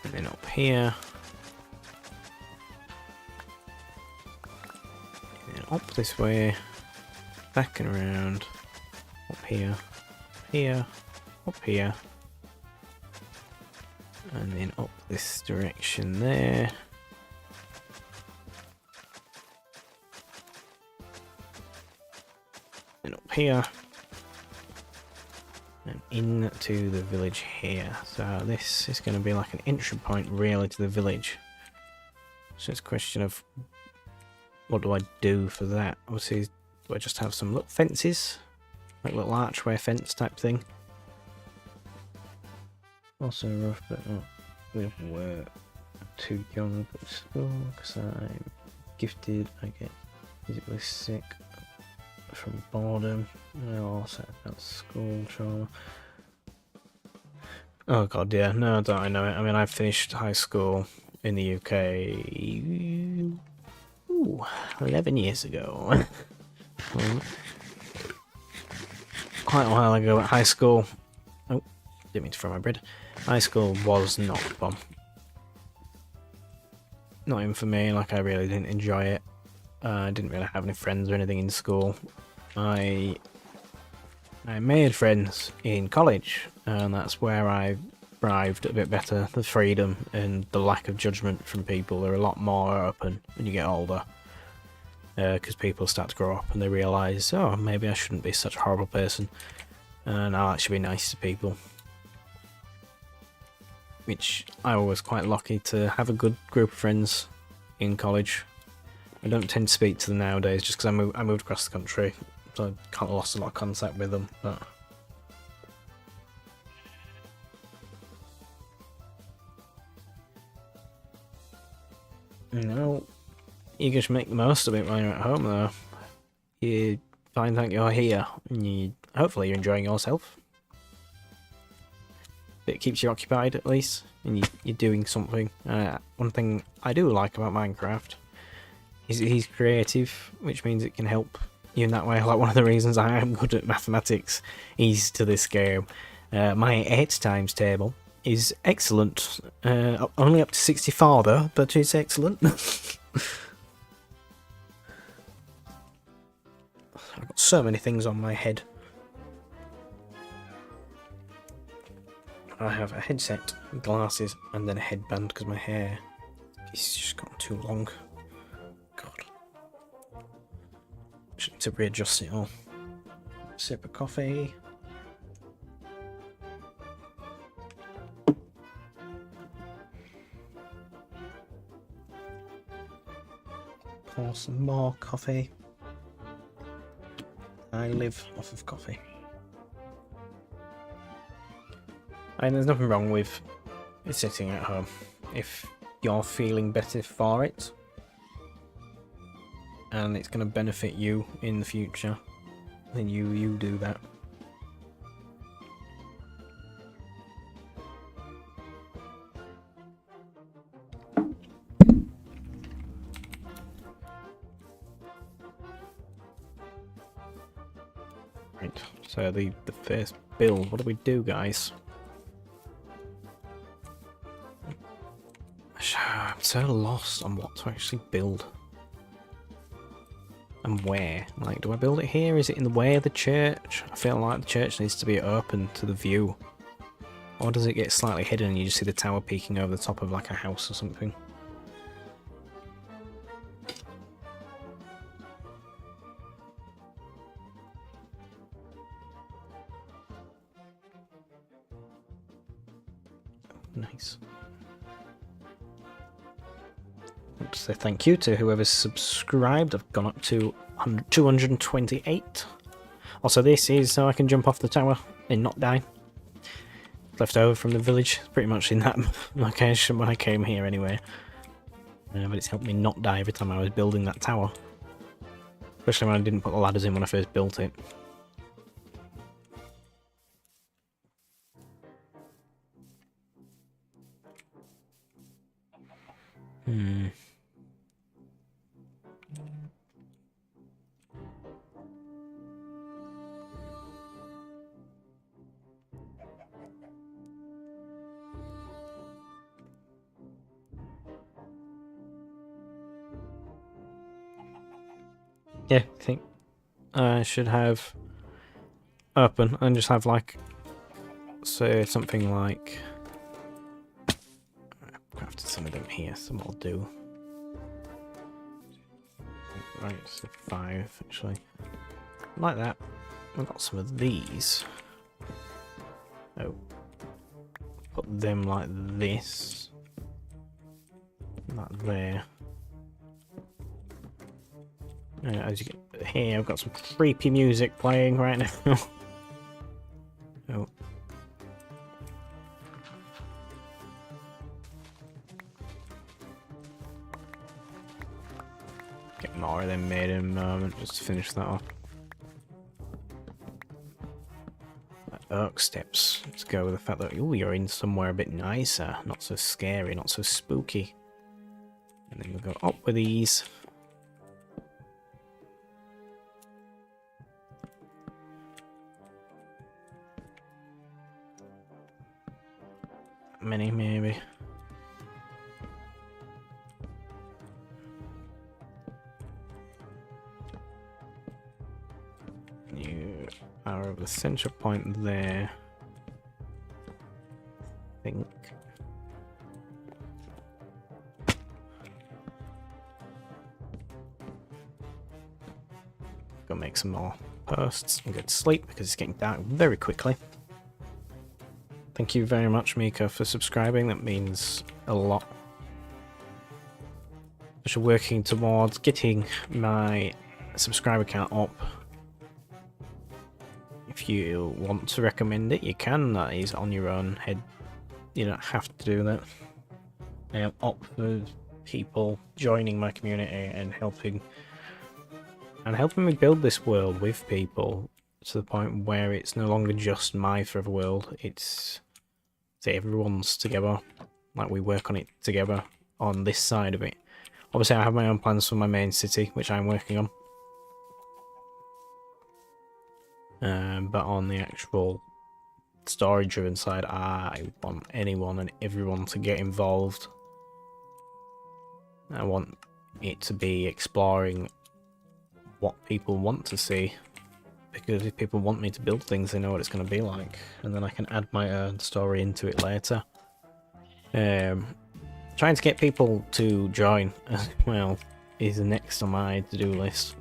And then up here. And then up this way. Back and around. Up here. Here. Up here. And then up this direction there. And up here. And into the village here. So this is going to be like an entry point really to the village. So it's a question of what do I do for that? Obviously, do I just have some little fences? Like little archway fence type thing? Also rough, but not with work. I'm too young for school because I'm gifted. I get physically sick from boredom. I also have school trauma. Oh god, yeah. No, don't I know it. I mean, I finished high school in the UK 11 years ago. Quite a while ago at high school. Oh, didn't mean to throw my bread. High school was not fun. Not even for me, like I really didn't enjoy it. I didn't really have any friends or anything in school. I made friends in college, and that's where I thrived a bit better. The freedom and the lack of judgment from people. They're a lot more open when you get older. Because people start to grow up and they realise, oh, maybe I shouldn't be such a horrible person. And I'll actually be nice to people. Which I was quite lucky to have a good group of friends in college. I don't tend to speak to them nowadays just because I moved across the country, so I kind of lost a lot of contact with them. But you know, you just make the most of it while you're at home. Though you find that you're here, and hopefully you're enjoying yourself. It keeps you occupied at least, and you're doing something. One thing I do like about Minecraft is that he's creative, which means it can help you in that way. Like one of the reasons I am good at mathematics is to this game. My 8 times table is excellent. Only up to 64 though, but it's excellent. I've got so many things on my head. I have a headset, glasses, and then a headband because my hair is just gotten too long. God. Just need to readjust it all. Sip of coffee. Pour some more coffee. I live off of coffee. And there's nothing wrong with sitting at home. If you're feeling better for it, and it's going to benefit you in the future, then you do that. Right, so the first build, what do we do, guys? I'm so lost on what to actually build. And where. Like, do I build it here? Is it in the way of the church? I feel like the church needs to be open to the view. Or does it get slightly hidden and you just see the tower peeking over the top of like a house or something? Nice. Say thank you to whoever's subscribed. I've gone up to 228. Also, this is so I can jump off the tower and not die. Left over from the village, pretty much in that location when I came here anyway. But it's helped me not die every time I was building that tower. Especially when I didn't put the ladders in when I first built it. Hmm. Yeah, I think I should have open and just have like, say something like, I've crafted some of them here, some I'll do. Right, so 5 actually. Like that. I've got some of these. Oh. Put them like this. Like there. As you can hear, I've got some creepy music playing right now. Oh. Get more of them made in a moment, just to finish that off. Oak steps. Let's go with the fact that, ooh, you're in somewhere a bit nicer, not so scary, not so spooky. And then we'll go up with these. Many, maybe. You are at the center point there. I think. Go make some more posts and go to sleep because it's getting dark very quickly. Thank you very much, Mika, for subscribing. That means a lot. Especially working towards getting my subscriber count up. If you want to recommend it, you can. That is on your own head. You don't have to do that. I am up for people joining my community and helping me build this world with people to the point where it's no longer just my forever world. It's everyone's together. Like, we work on it together on this side of it. Obviously, I have my own plans for my main city, which I'm working on. But on the actual story-driven side, I want anyone and everyone to get involved. I want it to be exploring what people want to see. Because if people want me to build things, they know what it's going to be like. And then I can add my own story into it later. Trying to get people to join as well is next on my to-do list.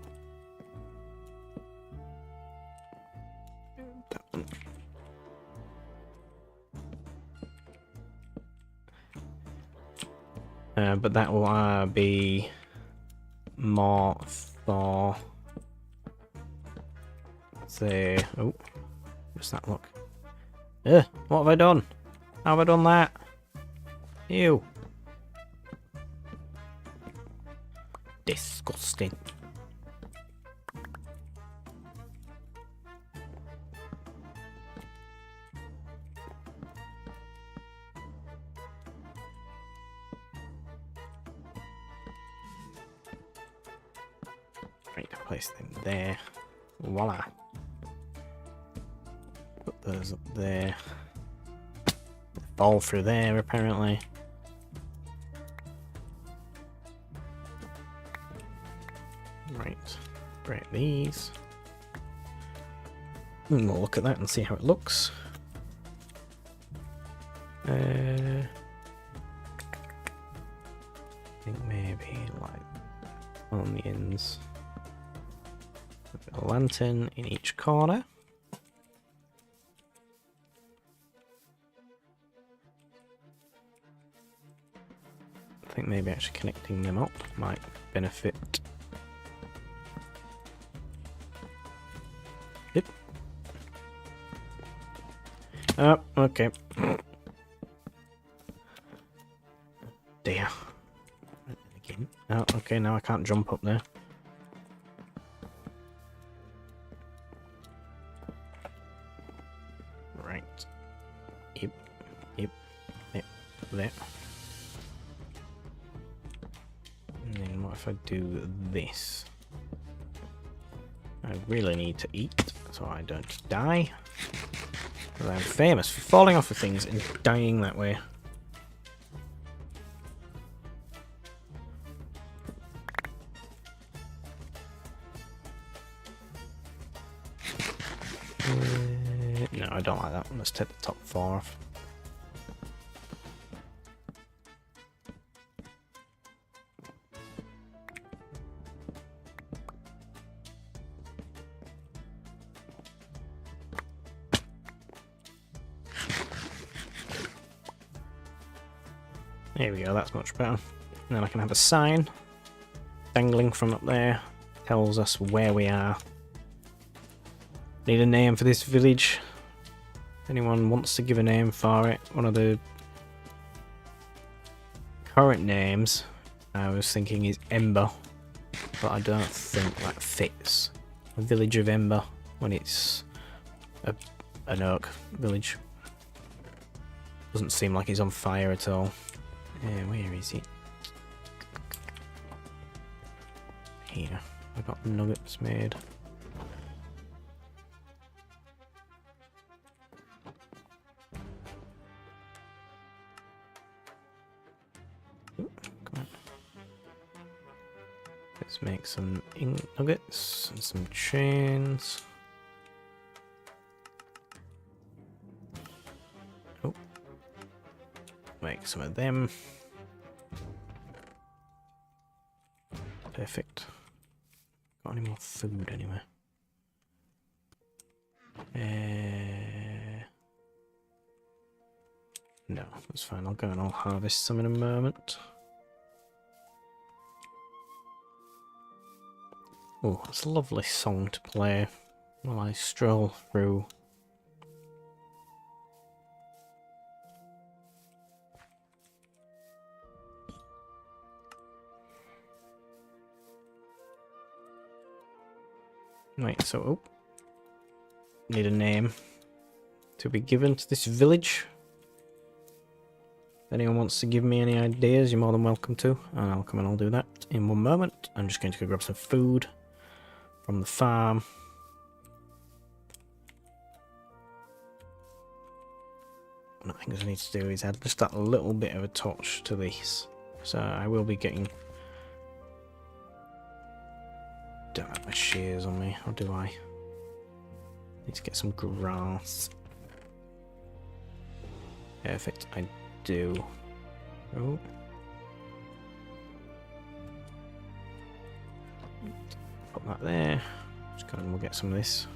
But that will be more for, say, oh, what's that look? What have I done? How have I done that? Ew. Disgusting. Right, place them there. Voila. Put those up there. Fall through there, apparently. Right, break these. And we'll look at that and see how it looks. I think maybe like on the ends. A lantern in each corner. I think maybe actually connecting them up might benefit. Yep. Oh, okay. Dear. Again. Oh, okay, now I can't jump up there. Right. Yep. Yep. Yep. There. what if I do this? I really need to eat so I don't die. Because I'm famous for falling off of things and dying that way. No, I don't like that. Let's take the top 4 off. There we go, that's much better. And then I can have a sign dangling from up there. Tells us where we are. Need a name for this village. If anyone wants to give a name for it. One of the current names I was thinking is Ember. But I don't think that fits. A village of Ember when it's an oak village. Doesn't seem like he's on fire at all. Where is it? Here. I got nuggets made. Ooh, come on. Let's make some ink nuggets and some chains. Oh. Make some of them. Perfect. Got any more food anywhere? No, that's fine. I'll go and I'll harvest some in a moment. Oh, it's a lovely song to play while I stroll through. Right, so need a name to be given to this village. If anyone wants to give me any ideas, you're more than welcome to, and I'll come and I'll do that in one moment. I'm just going to go grab some food from the farm. One of the things I need to do is add just that little bit of a touch to this. So I will be getting... Don't have my shears on me, or do I? Need to get some grass. Perfect, I do. Oh. Put that there. Just go and we'll get some of this.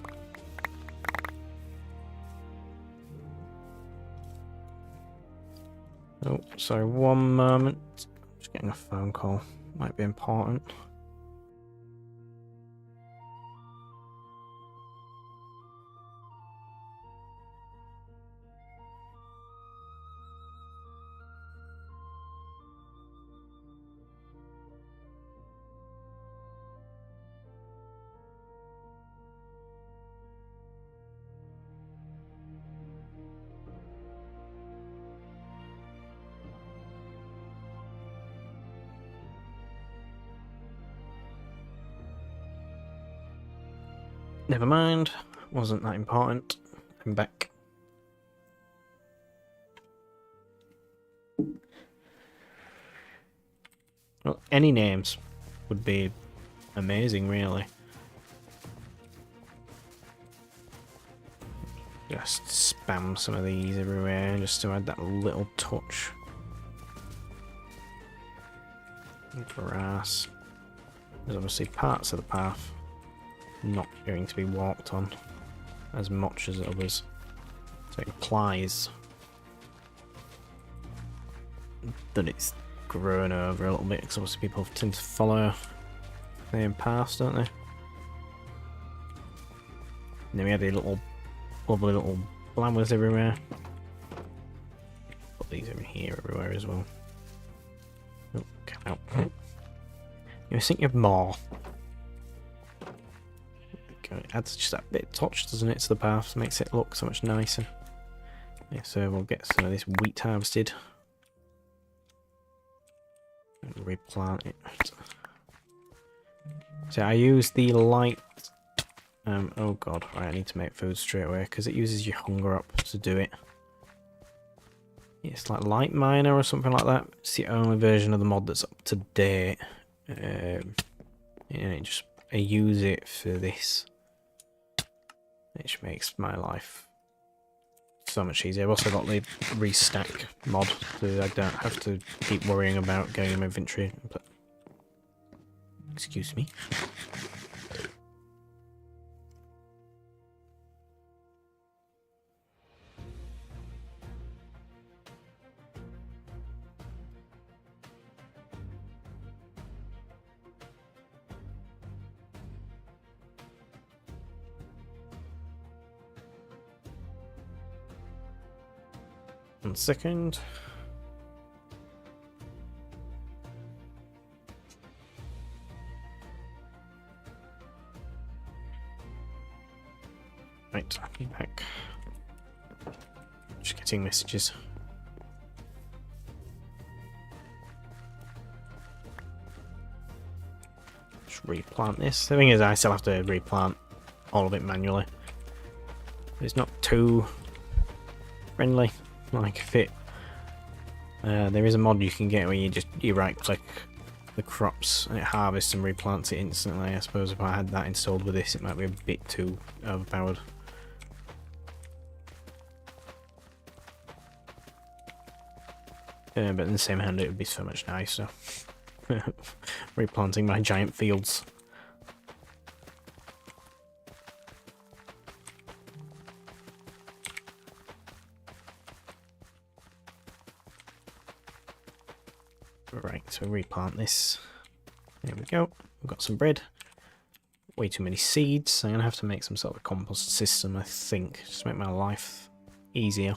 Oh, sorry, one moment. Just getting a phone call. Might be important. Never mind, wasn't that important. I'm back. Well, any names would be amazing, really. Just spam some of these everywhere just to add that little touch. Grass. There's obviously parts of the path not going to be walked on as much as others. So it implies that it's grown over a little bit, because obviously people tend to follow the same paths, don't they? And then we have the little lovely little flowers everywhere. Put these over here everywhere as well. Oh, come out. You think you have more. It adds just that bit of touch, doesn't it, to the path, makes it look so much nicer. Yeah, so we'll get some of this wheat harvested and replant it. So I use the light. Oh god, right, I need to make food straight away because it uses your hunger up to do it. It's like Light Miner or something like that. It's the only version of the mod that's up to date. I use it for this, which makes my life so much easier. I've also got the restack mod, so I don't have to keep worrying about getting in my inventory. But excuse me. One second. Right, I'll be back. Just getting messages. Just replant this. The thing is, I still have to replant all of it manually. It's not too friendly. Like if it, there is a mod you can get where you right click the crops and it harvests and replants it instantly. I suppose if I had that installed with this, it might be a bit too overpowered. But in the same hand, it would be so much nicer. Replanting my giant fields. Right, so replant this. There we go. We've got some bread. Way too many seeds. I'm going to have to make some sort of compost system, I think. Just to make my life easier.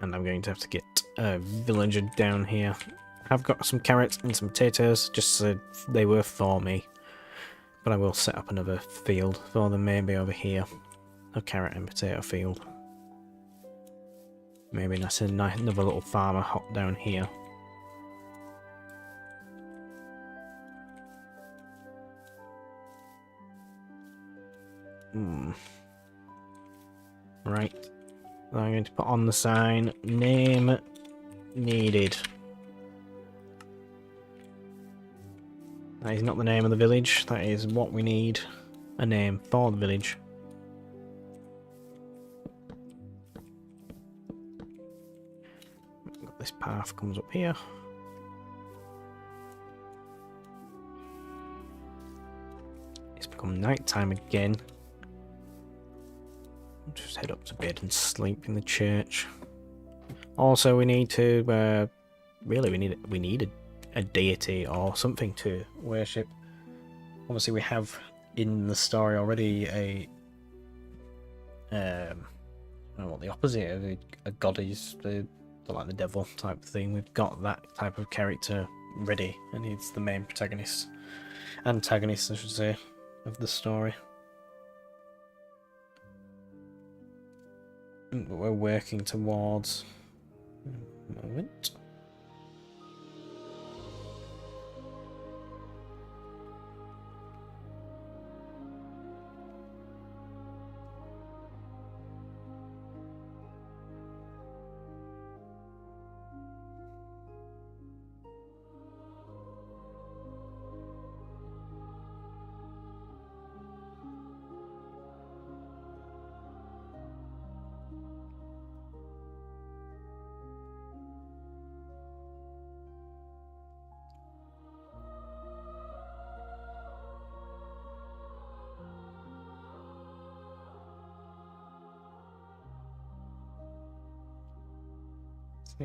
And I'm going to have to get a villager down here. I've got some carrots and some potatoes, just so they were for me. But I will set up another field for them, maybe over here. A carrot and potato field. Maybe that's another little farmer hop down here. Right. I'm going to put on the sign, name needed. That is not the name of the village, that is what we need. A name for the village. This path comes up here. It's become night time again. Just head up to bed and sleep in the church. Also, we need to really we need a deity or something to worship. Obviously, we have in the story already a I don't know what the opposite of a god is, like the devil type thing. We've got that type of character ready, and he's the main antagonist, I should say, of the story. But we're working towards. A moment.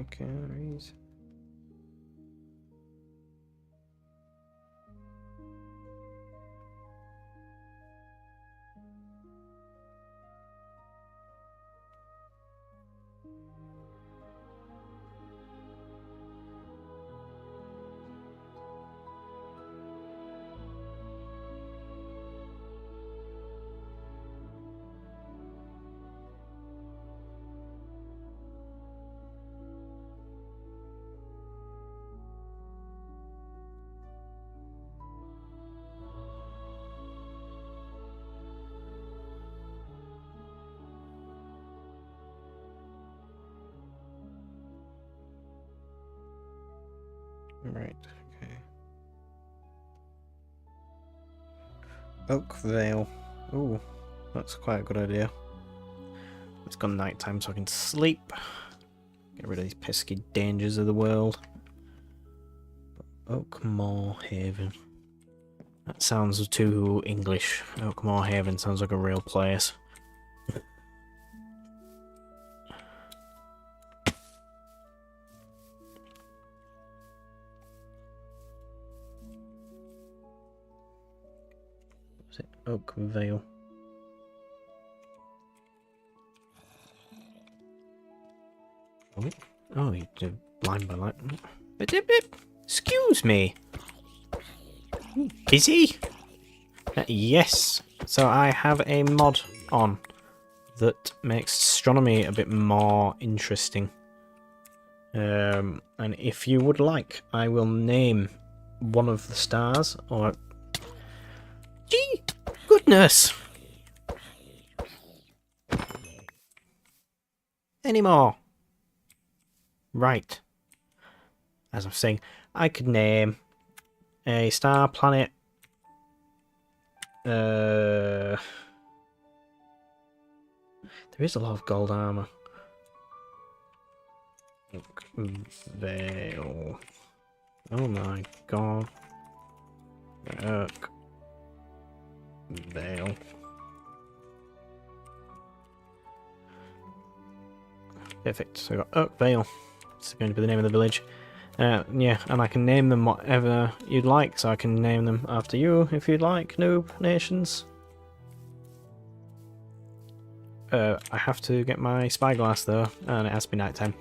Carries. Right, okay. Oakvale. Ooh, that's quite a good idea. It's gone night time so I can sleep. Get rid of these pesky dangers of the world. Oakmore Haven. That sounds too English. Oakmore Haven sounds like a real place. Was it Oakvale? Oh, you're blind by light. Excuse me. Busy? Yes. So I have a mod on that makes astronomy a bit more interesting. And if you would like, I will name one of the stars, or... Gee! Goodness! Any more? Right. As I was saying, I could name a star, planet... There is a lot of gold armor. Veil. Oh my god. Veil. Perfect. So we've got Oakvale. It's going to be the name of the village. Yeah, and I can name them whatever you'd like, so I can name them after you if you'd like, Noob Nations. I have to get my spyglass though, and it has to be nighttime.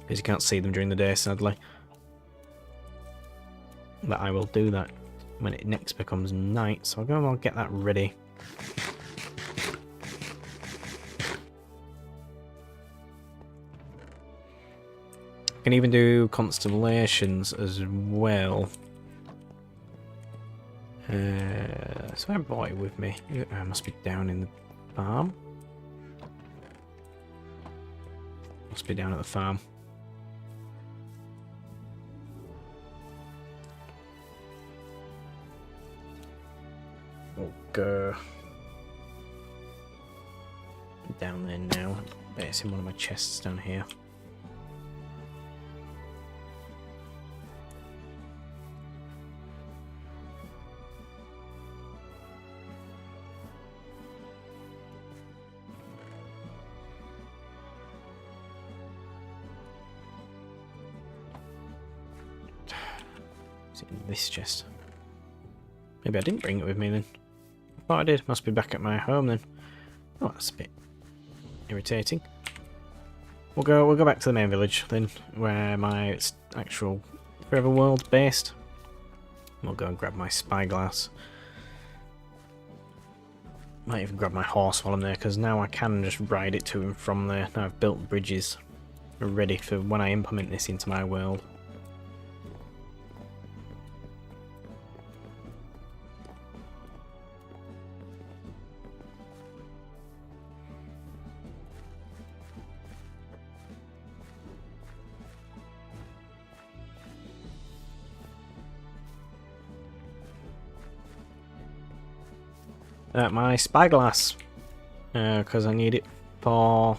Because you can't see them during the day, sadly. But I will do that when it next becomes night, so I'll get that ready. I can even do constellations as well. So I brought it with me. I must be down in the farm. Must be down at the farm. Okay. Down there now. Bet it's in one of my chests down here. Is it in this chest? Maybe I didn't bring it with me then. I thought I did. Must be back at my home then. Oh, that's a bit irritating. We'll go back to the main village then, where my actual forever world's based. We'll go and grab my spyglass. Might even grab my horse while I'm there, because now I can just ride it to and from there. Now I've built bridges ready for when I implement this into my world. My spyglass, because I need it for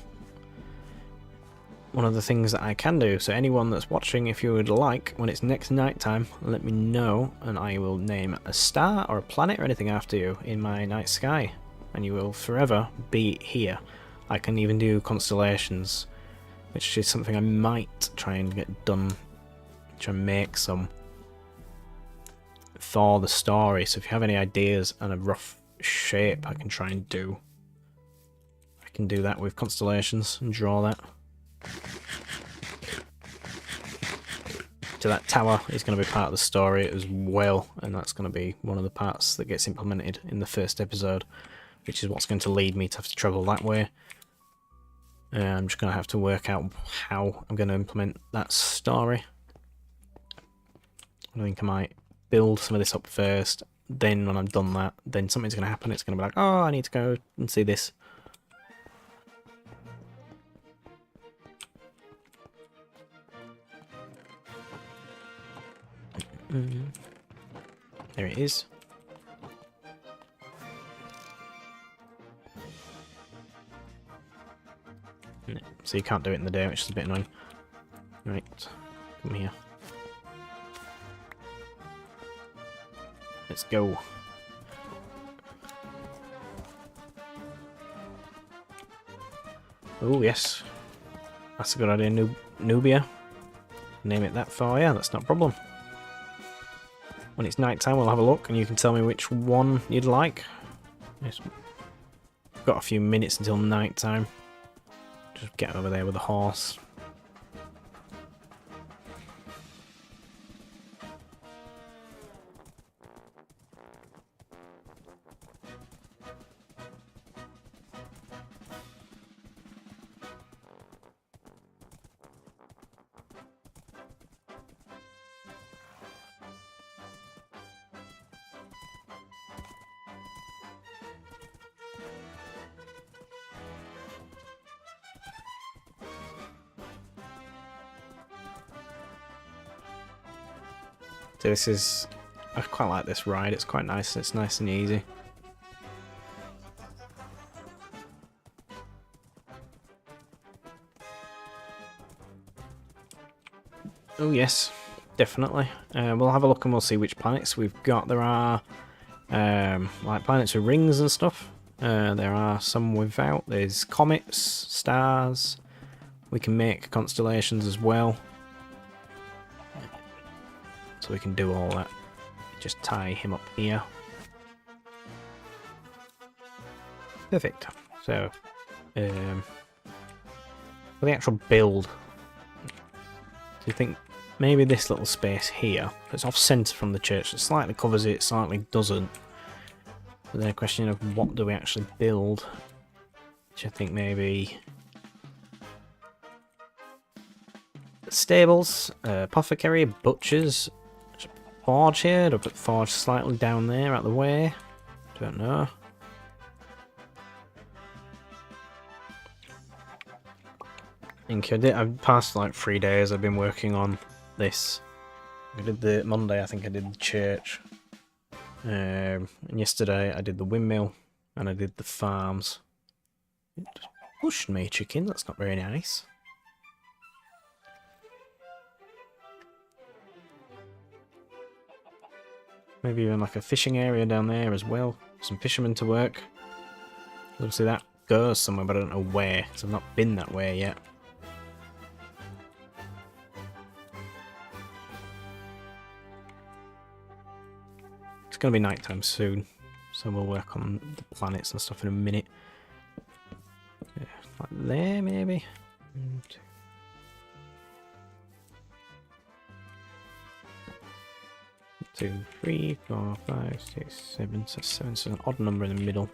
one of the things that I can do. So anyone that's watching, if you would like, when it's next night time, let me know and I will name a star or a planet or anything after you in my night sky, and you will forever be here. I can even do constellations, which is something I might try and get done, try and make some for the story. So if you have any ideas and a rough shape I can try and do, I can do that with constellations and draw that. So that tower is going to be part of the story as well, and that's going to be one of the parts that gets implemented in the first episode, which is what's going to lead me to have to travel that way. I'm just going to have to work out how I'm going to implement that story. I think I might build some of this up first. Then when I'm done that, then something's going to happen. It's going to be like, oh, I need to go and see this. There it is. No, so you can't do it in the day, which is a bit annoying. Right, come here. Let's go. Oh yes, that's a good idea, Nubia. Name it that for you, that's not a problem. When it's night time, we'll have a look and you can tell me which one you'd like. Yes. Got a few minutes until night time. Just get over there with the horse. So this is, I quite like this ride, it's quite nice, it's nice and easy. Oh yes, definitely. We'll have a look and we'll see which planets we've got. There are like planets with rings and stuff. There are some without. There's comets, stars. We can make constellations as well. So we can do all that. Just tie him up here. Perfect. So, for the actual build, do you think maybe this little space here, that's off centre from the church, it slightly covers it, slightly doesn't. But then a question of what do we actually build? Which I think maybe stables, apothecary, butchers. Forge here, I'll put forge slightly down there out the way. Don't know. I think I've passed like 3 days I've been working on this. I did the Monday, I think I did the church. And yesterday I did the windmill and I did the farms. It just pushed me, chicken, that's not very nice. Maybe even like a fishing area down there as well. Some fishermen to work. Obviously that goes somewhere, but I don't know where, because I've not been that way yet. It's going to be nighttime soon, so we'll work on the planets and stuff in a minute. Yeah, like there, maybe? 2, 3, 4, 5, 6, 7. So 7 is an odd number in the middle.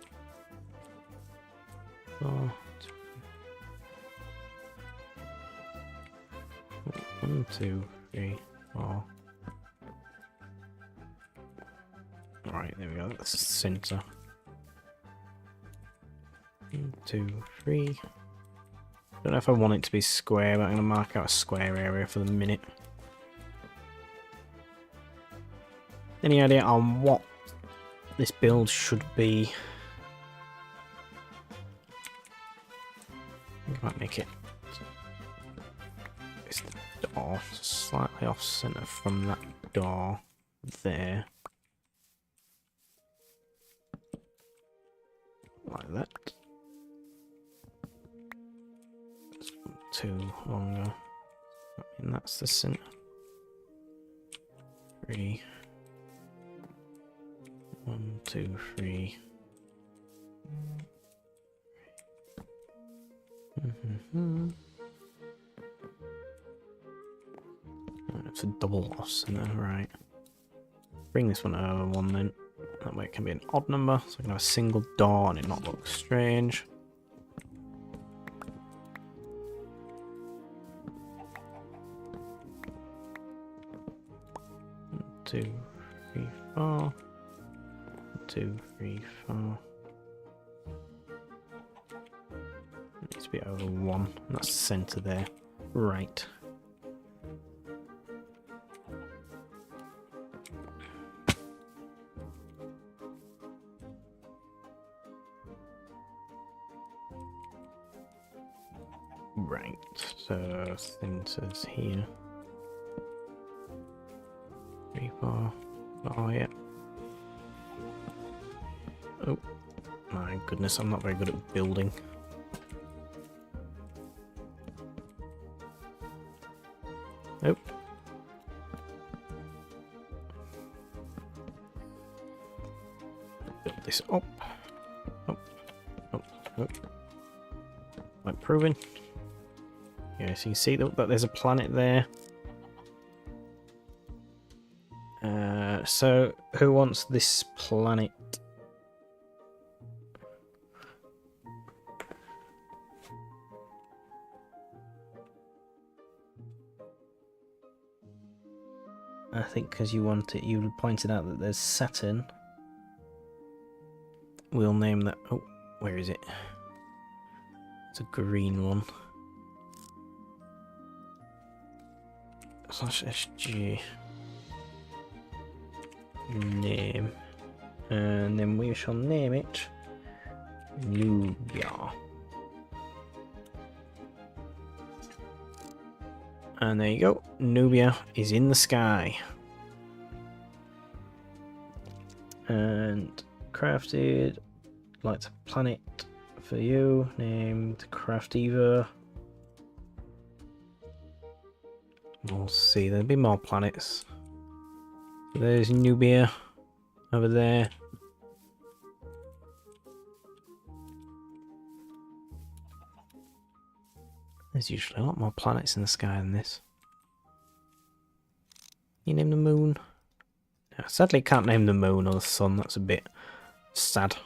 4, 1, 2, 3, 4. Alright, there we go. That's the centre. 1, 2, 3. Don't know if I want it to be square, but I'm going to mark out a square area for the minute. Any idea on what this build should be? I think I might make it. It's the door, slightly off centre from that door there. Like that. It's too longer. And that's the centre. 3. 1, 2, 3. It's a double off center, right? Bring this one over one then. That way it can be an odd number, so I can have a single door and it not look strange. One, 2, 3, 4. 2, 3, 4. It needs to be over 1. That's the centre there. Right. So centers here. 3, 4. Oh yeah. Oh my goodness, I'm not very good at building. Nope. Build this up. Up. Up. Up. Like proving. Yeah, so you can see that there's a planet there. So who wants this planet? I think because you want it, you pointed out that there's Saturn. We'll name that. Oh, where is it? It's a green one. /SG. Name. And then we shall name it Nubia. And there you go. Nubia is in the sky. And crafted. Like a planet for you. Named Craftiva. We'll see. There'll be more planets. There's Nubia over there. There's usually a lot more planets in the sky than this. You name the moon? No, sadly can't name the moon or the sun, that's a bit sad.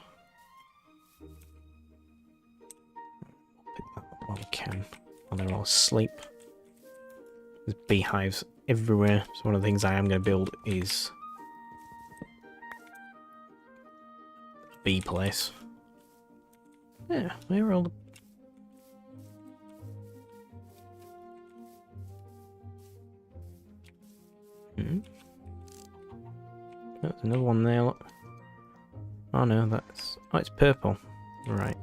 Pick that up while we can, while they're all asleep. There's beehives everywhere, so one of the things I am going to build is a bee place. Yeah, where are all the... There's another one there, look. Oh no, that's... Oh, it's purple. Right.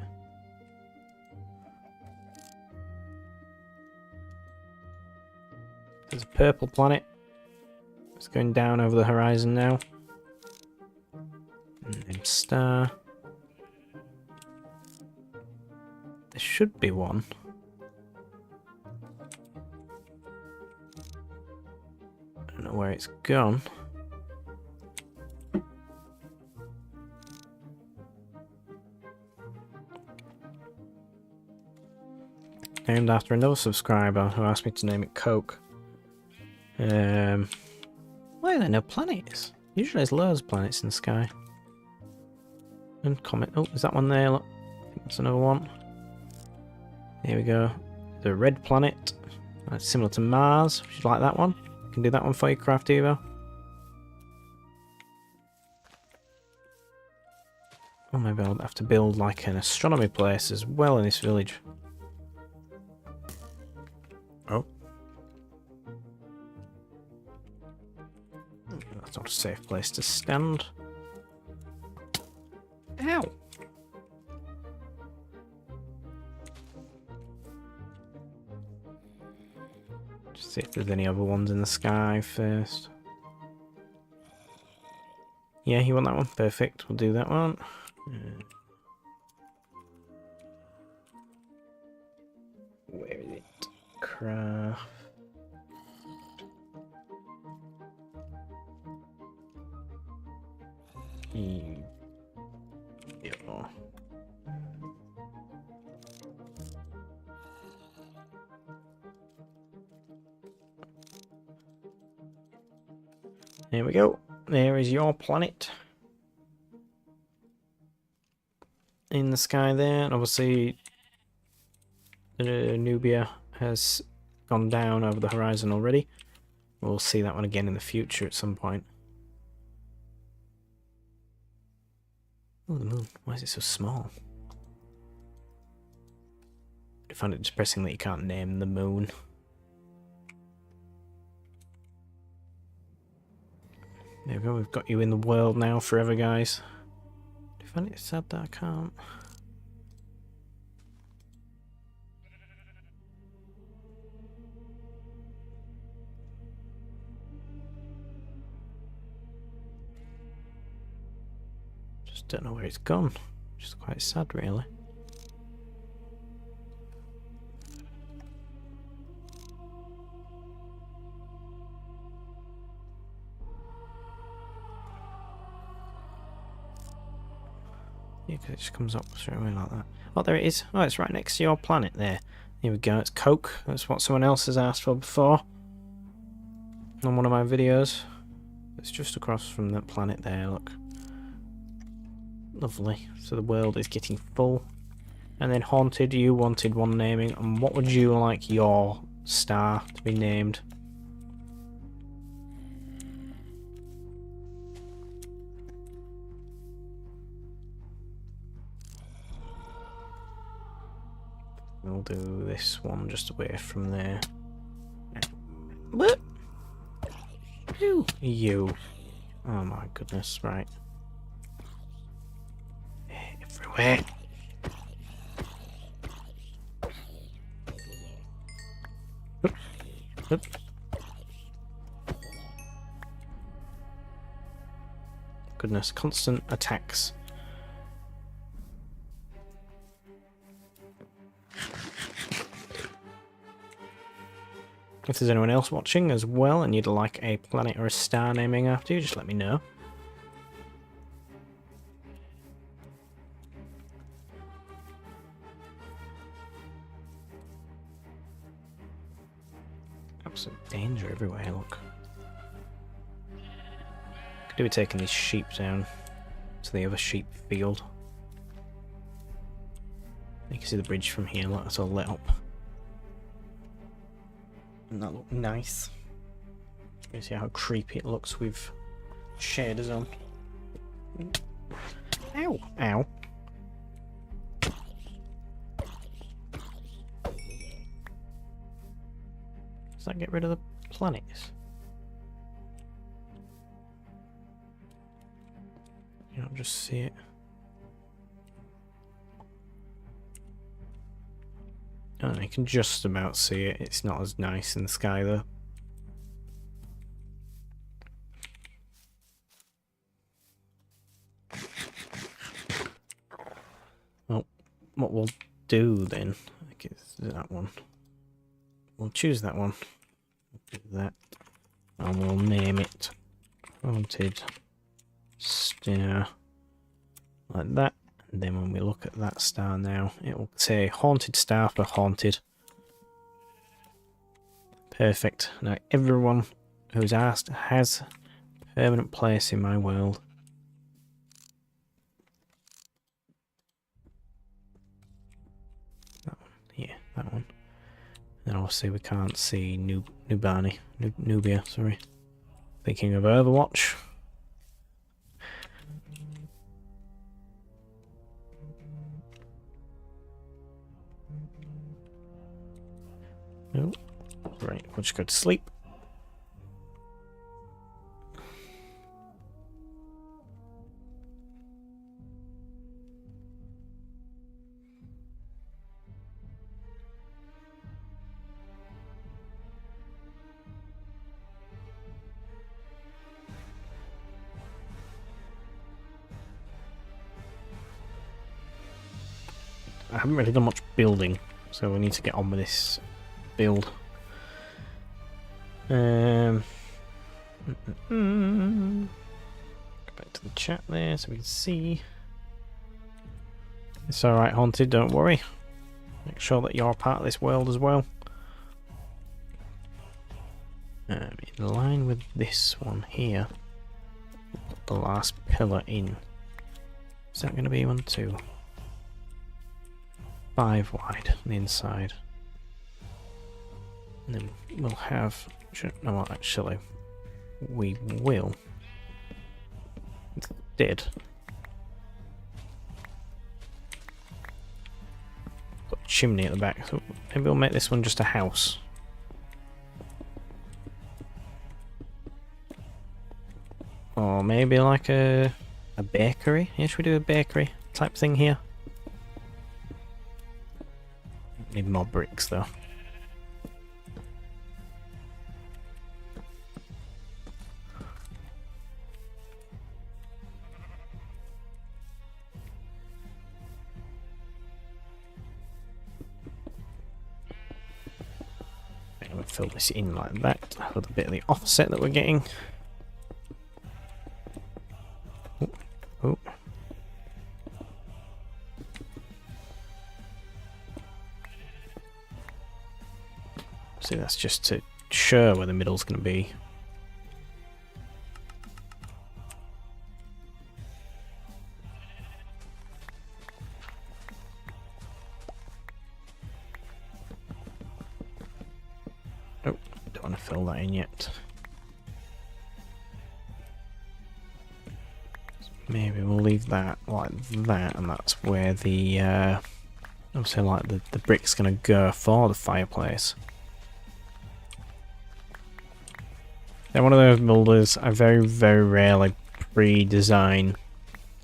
There's a purple planet. It's going down over the horizon now. And then star. There should be one. I don't know where it's gone. Named after another subscriber who asked me to name it Coke. Why are there no planets? Usually there's loads of planets in the sky. And comet. Oh, is that one there? Look. I think that's another one. Here we go. The red planet. That's similar to Mars. If you like that one, you can do that one for you, Craftivo. Oh, maybe I'll have to build like an astronomy place as well in this village. Oh. That's not a safe place to stand. Ow! Just see if there's any other ones in the sky first. Yeah, you want that one? Perfect, we'll do that one. Where is it? Craft. Yeah. There we go. There is your planet. In the sky there, and obviously Nubia has gone down over the horizon already. We'll see that one again in the future at some point. Oh, the moon. Why is it so small? I find it depressing that you can't name the moon. There we go, we've got you in the world now forever, guys. Do you find it sad that I can't? Don't know where it's gone. Which is quite sad, really. Yeah, because it just comes up straight away like that. Oh, there it is. Oh, it's right next to your planet there. Here we go. It's Coke. That's what someone else has asked for before. On one of my videos. It's just across from that planet there, look. Lovely. So the world is getting full. And then Haunted, you wanted one naming. And what would you like your star to be named? We'll do this one just away from there. What? Who? You. Oh my goodness, right. Everywhere. Oop. Oop. Goodness, constant attacks. If there's anyone else watching as well and you'd like a planet or a star naming after you, just let me know. Absolute danger everywhere, look. Could do with taking these sheep down to the other sheep field. You can see the bridge from here, look, it's all lit up. Doesn't that look nice? You can see how creepy it looks with shaders on. Ow! Ow! Does that get rid of the planets? You don't just see it. Oh, you can just about see it. It's not as nice in the sky though. Well, what we'll do then, I guess that one. We'll choose that one. We'll do that. And we'll name it Haunted Star. Like that. And then when we look at that star now, it will say Haunted Star for Haunted. Perfect. Now everyone who's asked has a permanent place in my world. That one. Yeah, that one. And obviously we can't see Nubia, sorry. Thinking of Overwatch. Oh, right, we'll just go to sleep. I haven't really done much building, so we need to get on with this build. Go back to the chat there so we can see. It's alright, Haunted, don't worry. Make sure that you're part of this world as well. In line with this one here, put the last pillar in. Is that going to be 1, 2, 5 wide on the inside? And then we'll have... No, what, actually, we will. Did. Got a chimney at the back, so maybe we'll make this one just a house. Or maybe like a bakery. Yeah, should we do a bakery type thing here? Need more bricks though. I'm going to fill this in like that with a bit of the offset that we're getting. Ooh. Ooh. See, that's just to show where the middle's going to be. Oh, don't want to fill that in yet. Maybe we'll leave that like that, and that's where the obviously like the brick's going to go for the fireplace. They're one of those builders. I very, very rarely pre-design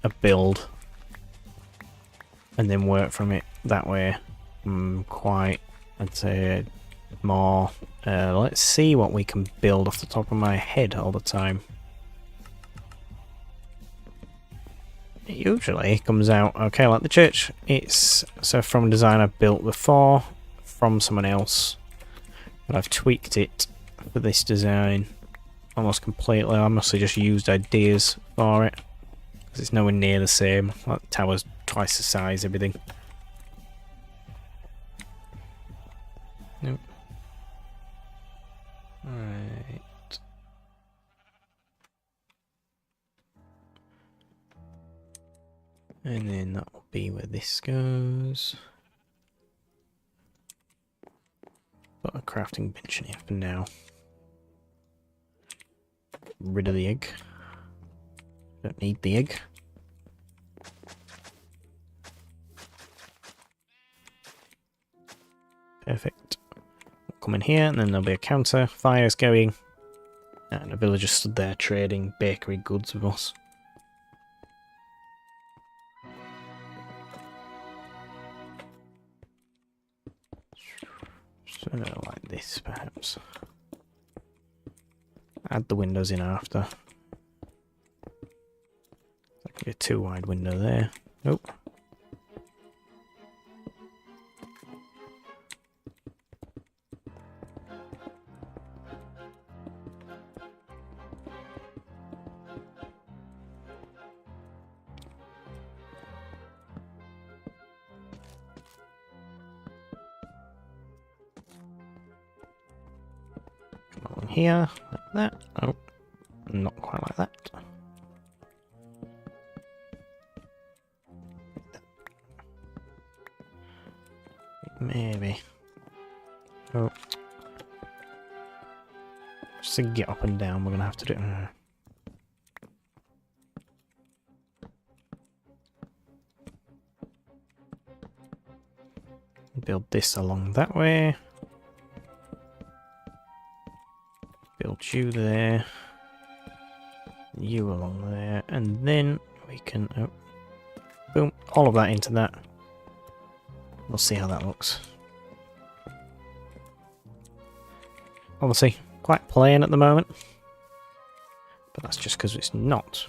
a build and then work from it that way. Quite, I'd say, more. Let's see what we can build off the top of my head all the time. It usually comes out okay, like the church. It's so from a design I've built before, from someone else, but I've tweaked it for this design. Almost completely. I mostly just used ideas for it because it's nowhere near the same. Like the tower's twice the size, everything. Nope. Right. And then that will be where this goes. Put a crafting bench in here for now. Rid of the egg. Don't need the egg. Perfect. We'll come in here and then there'll be a counter. Fire's going. And a villager stood there trading bakery goods with us. So like this perhaps. Add the windows in after. That could be a too wide window there. Nope. Come along here, like that. Oh, not quite like that. Maybe. Oh. Just to get up and down, we're going to have to do it. Build this along that way. Build you there. You along there. And then we can... Oh, boom. All of that into that. We'll see how that looks. Obviously, quite plain at the moment. But that's just because it's not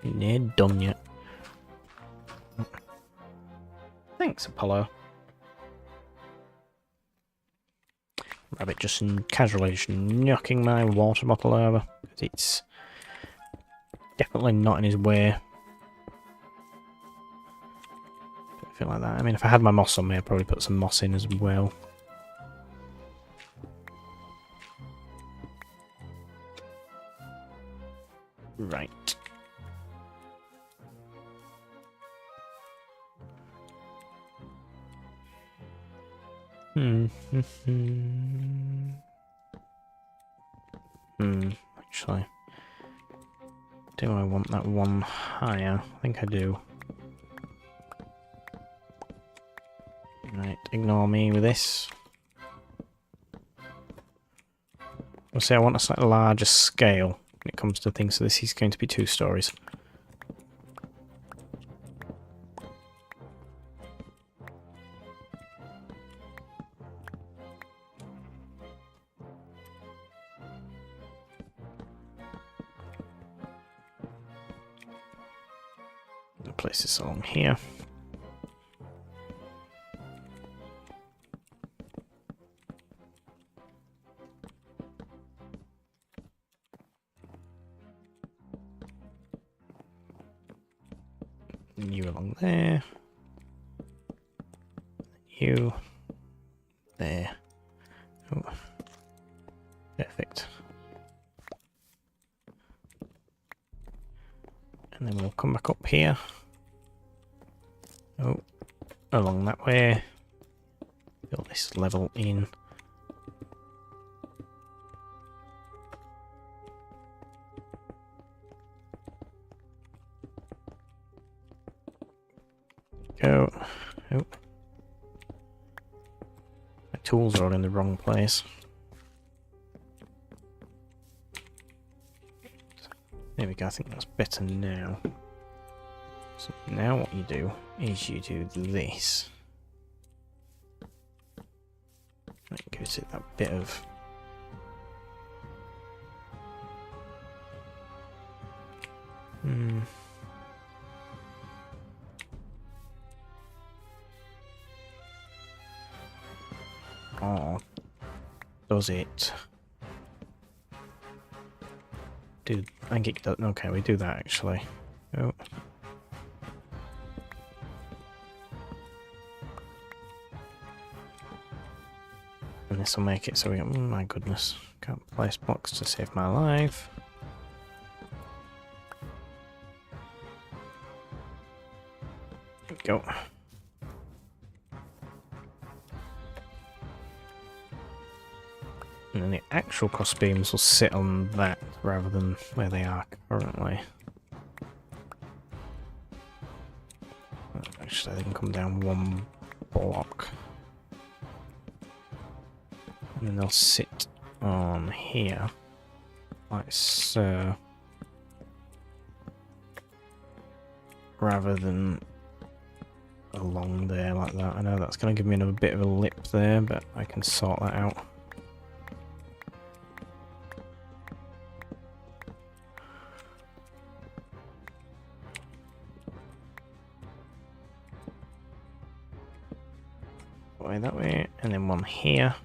near done yet. Thanks, Apollo. Rabbit just casually just knocking my water bottle over. It's definitely not in his way. I feel like that. I mean, if I had my moss on me, I'd probably put some moss in as well. Right. Actually, do I want that one higher? I think I do. Right, ignore me with this. We'll say I want a slightly larger scale when it comes to things, so this is going to be 2 stories. I'll place this along here. You along there. You there. Oh. Perfect. And then we'll come back up here. Oh, along that way. Fill this level in. Go. Oh. My tools are all in the wrong place. There we go, I think that's better now. So now what you do is you do this. That gives it that bit of... Oh, does it? Dude, I think it does. Okay, we do that actually. Oh. And this will make it so we go, oh my goodness, can't place blocks to save my life. There we go. And then the actual crossbeams will sit on that rather than where they are currently. Actually, they can come down one block. And then they'll sit on here, like so. Rather than along there like that. I know that's going to give me another bit of a lip there, but I can sort that out. That way, and then one here.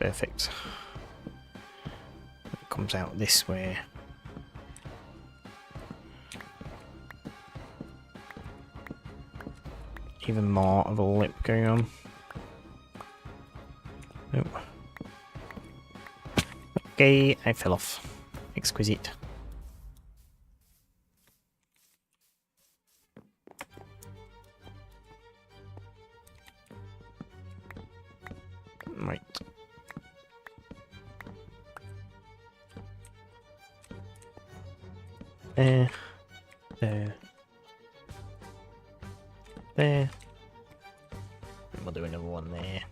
Perfect. It comes out this way. Even more of a lip going on. Nope. Okay, I fell off. Exquisite. Right. There. There. There. And we'll do another one there.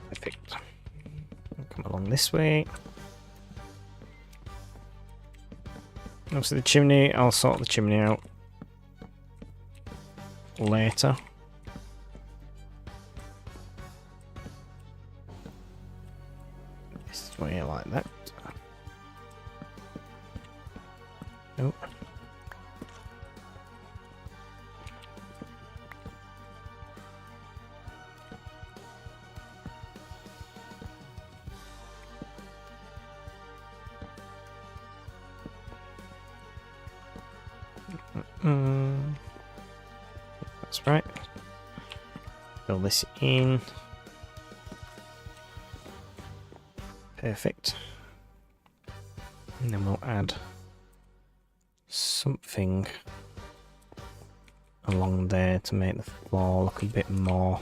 Perfect. Come along this way. Obviously the chimney, I'll sort the chimney out later. This way like that. Oh. That's right. Fill this in. Perfect. And then we'll add something along there to make the floor look a bit more.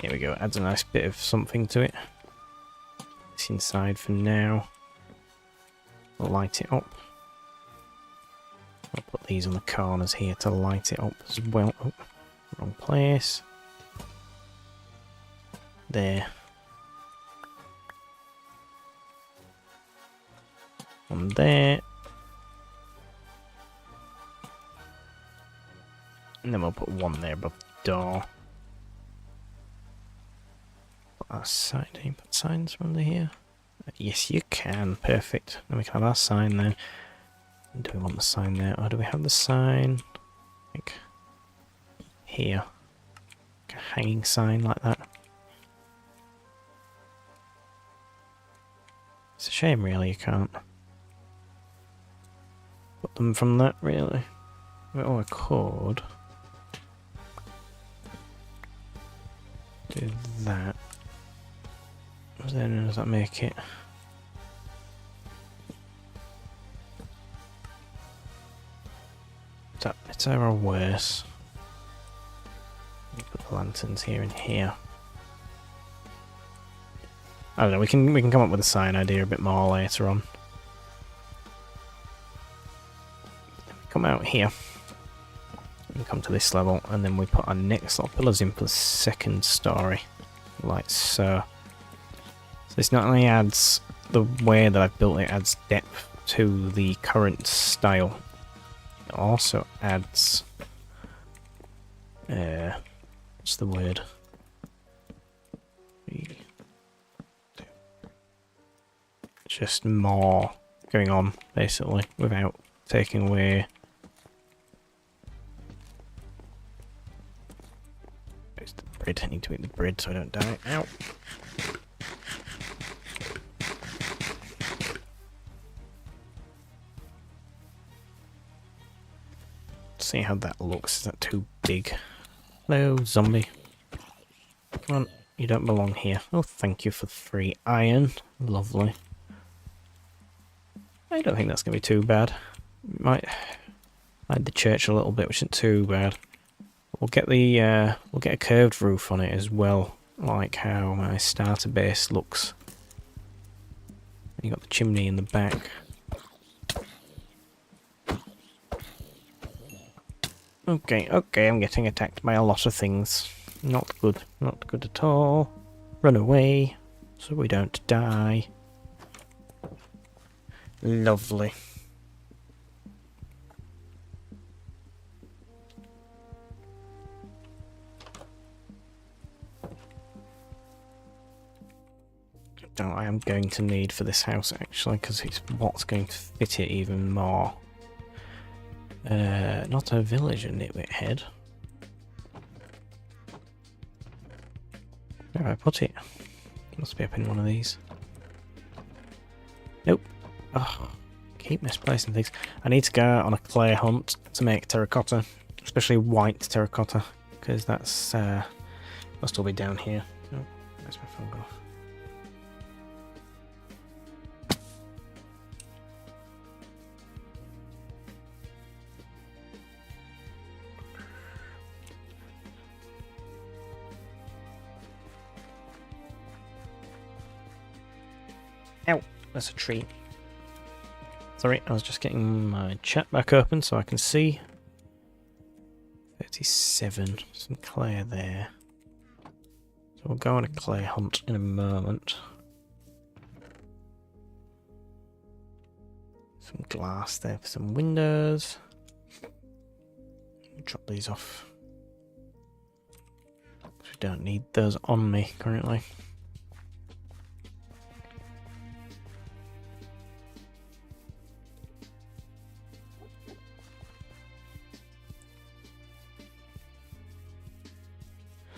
Here we go, adds a nice bit of something to it. This inside for now. We'll light it up. I'll put these on the corners here to light it up as well. Oh, wrong place. there. One there. And then we'll put one there above the door. Put our sign. Can you put signs from under here? Yes, you can. Perfect. Then we can have our sign there. Do we want the sign there? Or do we have the sign? I think here. Like a hanging sign like that. It's a shame, really, you can't put them from that, really. Oh, I could do that. Then does that make it? Is that better or worse? Put the lanterns here and here. I don't know. We can come up with a sign idea a bit more later on. Come out here. We come to this level, and then we put our next lot of pillars in for the second story, like so. So this not only adds the way that I've built it, adds depth to the current style. It also adds what's the word? Just more going on, basically, without taking away. Where's the bread? I need to eat the bread so I don't die. Ow! See how that looks. Is that too big? Hello, zombie. Come on, you don't belong here. Oh, thank you for 3 iron. Lovely. I don't think that's going to be too bad. Might hide the church a little bit, which isn't too bad. We'll get a curved roof on it as well, like how my starter base looks. You got the chimney in the back. Okay, I'm getting attacked by a lot of things. Not good, not good at all. Run away, so we don't die. Lovely. No, I am going to need for this house actually, because it's what's going to fit it even more. Not a village, a nitwit head. Where have I put it? Must be up in one of these. Nope. Oh, keep misplacing things. I need to go on a clay hunt to make terracotta, especially white terracotta, because that's must all be down here. Oh, where's my phone go? Ow, that's a tree. Sorry, I was just getting my chat back open so I can see. 37, some clay there. So we'll go on a clay hunt in a moment. Some glass there for some windows. Drop these off. We don't need those on me currently.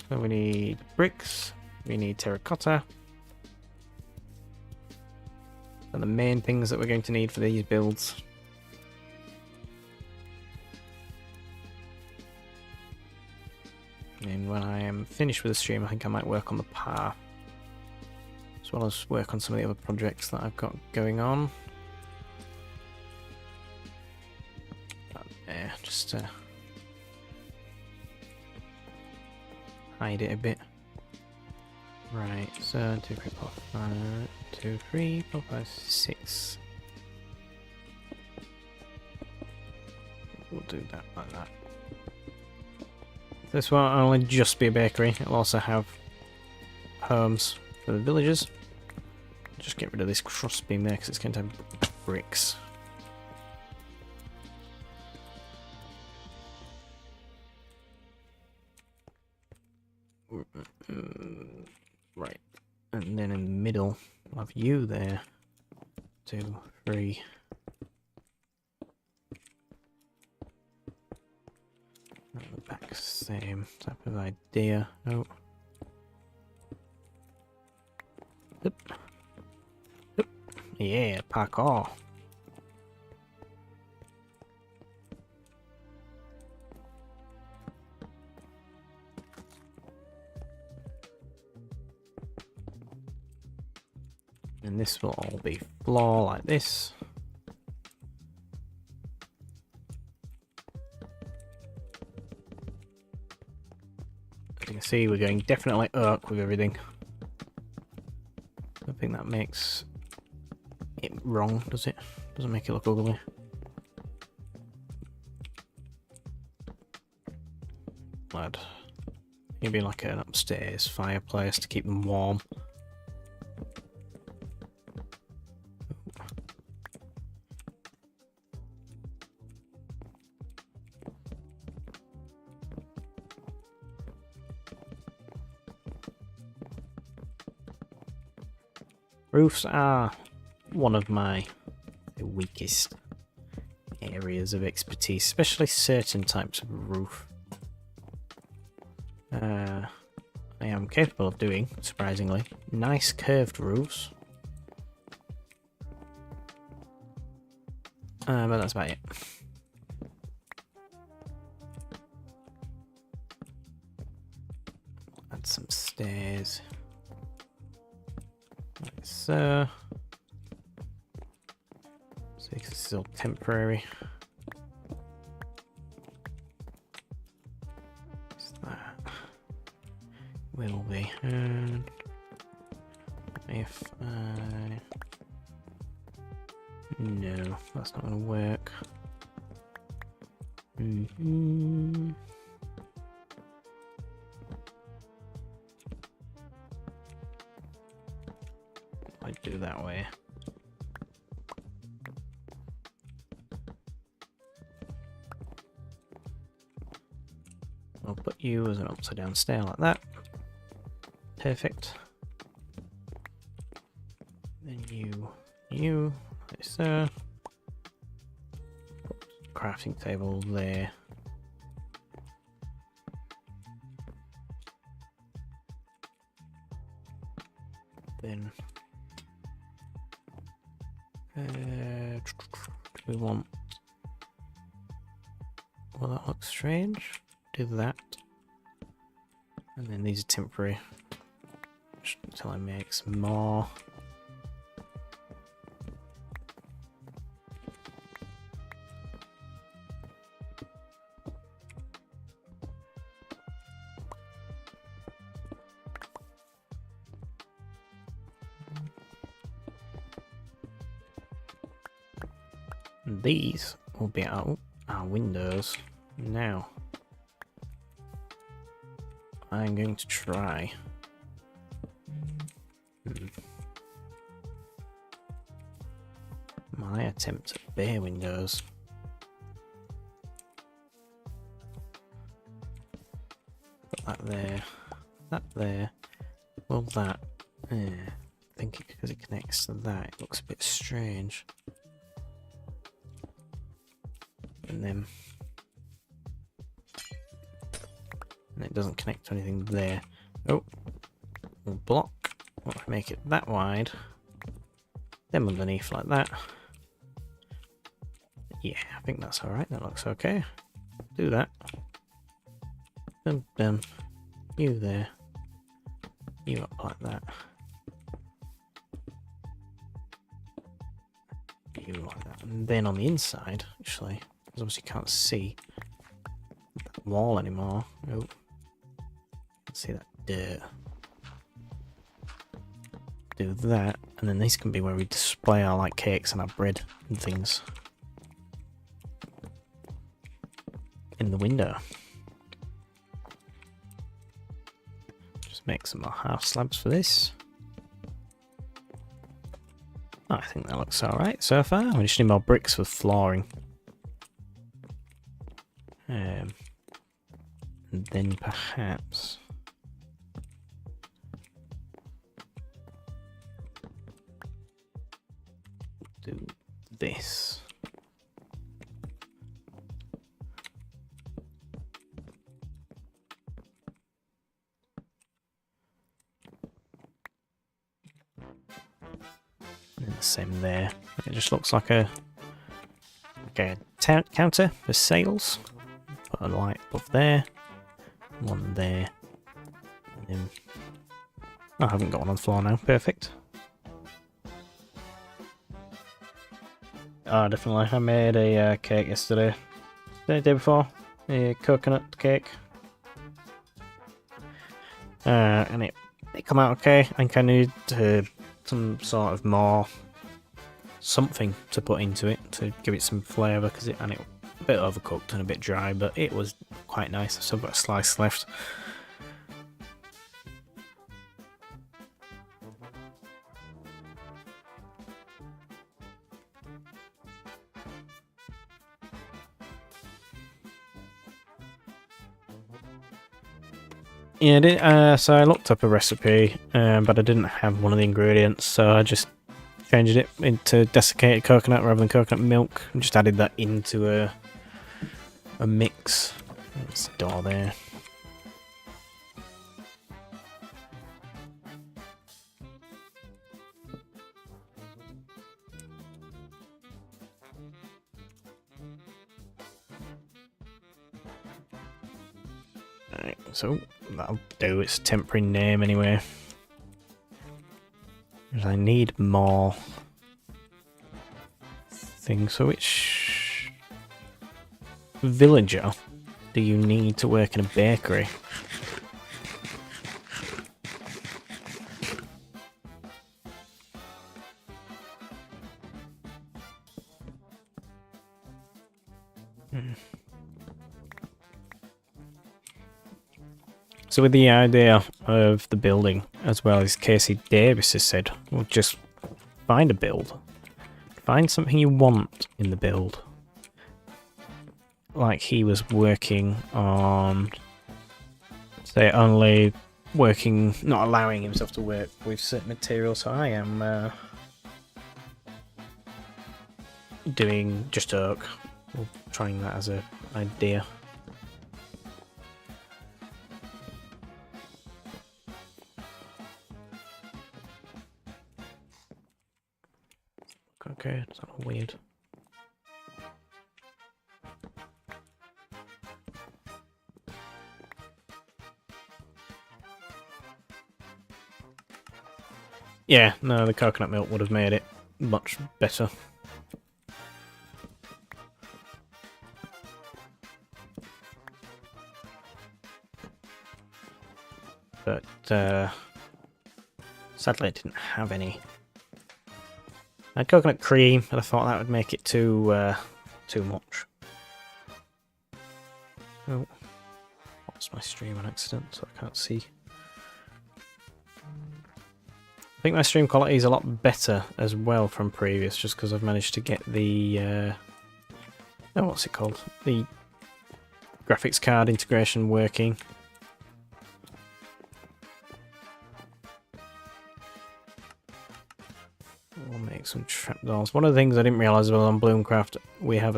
So we need bricks, we need terracotta. And the main things that we're going to need for these builds. And when I am finished with the stream, I think I might work on the path, as well as work on some of the other projects that I've got going on. Yeah, just hide it a bit. Right, so 2, 3, 4, 5, 2, 3, 4, 5, 6. We'll do that like that. This one will only just be a bakery. It'll also have homes for the villagers. Just get rid of this crossbeam there because it's going to have bricks. Right, and then in the middle, I'll have you there. 2, 3. And the back, same type of idea. No. Oop. Oop. Yeah, parkour. And this will all be floor like this. As you can see, we're going definitely oak with everything. I don't think that makes it wrong, does it? Doesn't make it look ugly. Lad. Maybe like an upstairs fireplace to keep them warm. Roofs are one of my weakest areas of expertise, especially certain types of roof. I am capable of doing, surprisingly, nice curved roofs. But that's about it. Add some stairs. Like so. So this is all temporary. What's that? Will be. And if I... No, that's not going to work. I'd do that way. I'll put you as an upside down stair like that. Perfect. Then you, like so. Crafting table there. Then we want, well, that looks strange. Do that, and then these are temporary just until I make some more. These will be our windows. Now, I'm going to try. My attempt at bare windows. Put that there. That there. Well, that. I think because it connects to that, it looks a bit strange. And then it doesn't connect to anything there. Oh, we'll block. We'll make it that wide. Then underneath like that. Yeah, I think that's alright. That looks okay. Do that. Dum. You there. You up like that. You like that. And then on the inside, actually, because obviously you can't see that wall anymore. Nope. Can't see that dirt. Do that, and then this can be where we display our like cakes and our bread and things in the window. Just make some more house slabs for this. Oh, I think that looks alright so far. We just need more bricks for flooring. And then perhaps do this. And the same there. It just looks like a counter for sales. Put a light above there, one there, and then I haven't got one on the floor now. Perfect. Oh, definitely. I made a cake yesterday. The day before, a coconut cake, and it come out okay. I think I need some sort of more something to put into it to give it some flavour, because it a bit overcooked and a bit dry, but it was quite nice. I've still got a slice left. Yeah, so I looked up a recipe, but I didn't have one of the ingredients, so I just changed it into desiccated coconut rather than coconut milk, and just added that into a mix. There's the door there. Right, so that'll do. It's a temporary name anyway. I need more things. So which villager do you need to work in a bakery? So with the idea of the building, as well as Casey Davis has said, we'll just find a build. Find something you want in the build. Like he was working on, say, only working, not allowing himself to work with certain materials. So I am doing just oak. We're trying that as an idea. Okay, it's not weird. Yeah, no, the coconut milk would have made it much better. But sadly, I didn't have any. I had coconut cream, and I thought that would make it too much. Oh, lost my stream on accident, so I can't see. I think my stream quality is a lot better as well from previous, just because I've managed to get the oh, what's it called? The graphics card integration working. We'll make some trapdoors. One of the things I didn't realise was on Bloomcraft, we have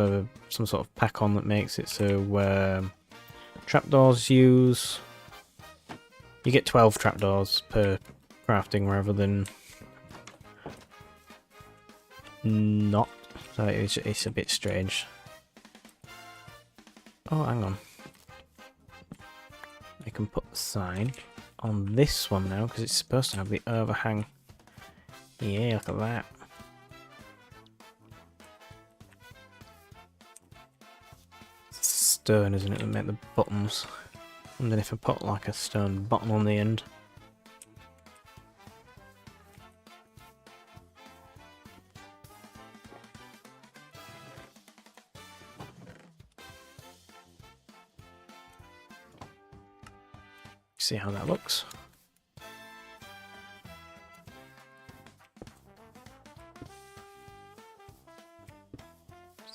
some sort of pack on that makes it so trapdoors use... You get 12 trapdoors per crafting rather than not. So it's a bit strange. Oh, hang on. I can put the sign on this one now because it's supposed to have the overhang. Yeah, look at that. It's stone, isn't it, that make the buttons. And then if I put like a stone button on the end. See how that looks.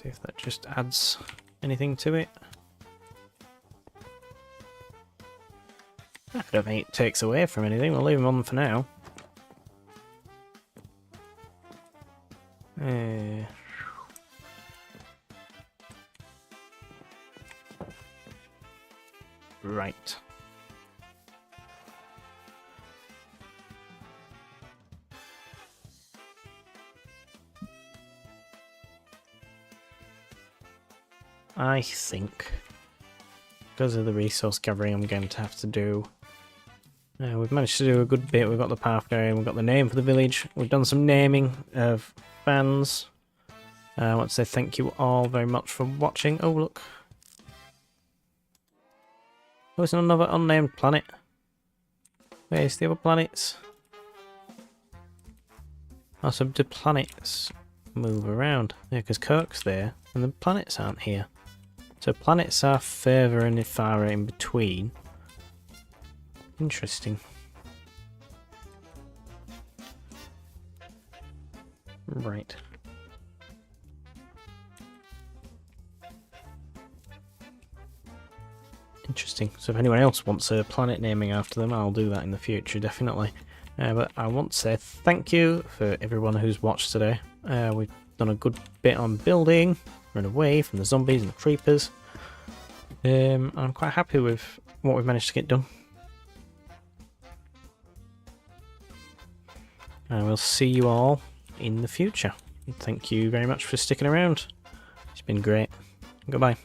See if that just adds anything to it. I don't think it takes away from anything. We'll leave them on for now. Right. I think because of the resource gathering I'm going to have to do. We've managed to do a good bit. We've got the path going, we've got the name for the village, we've done some naming of fans. I want to say thank you all very much for watching. Oh look. Oh, it's another unnamed planet. Where's the other planets? Oh, so the planets move around. Yeah, because Kirk's there and the planets aren't here. So planets are further and far in between. Interesting. Right. Interesting. So if anyone else wants a planet naming after them, I'll do that in the future, definitely. But I want to say thank you for everyone who's watched today. We've done a good bit on building, run away from the zombies and the creepers. I'm quite happy with what we've managed to get done. And we'll see you all in the future. Thank you very much for sticking around. It's been great. Goodbye.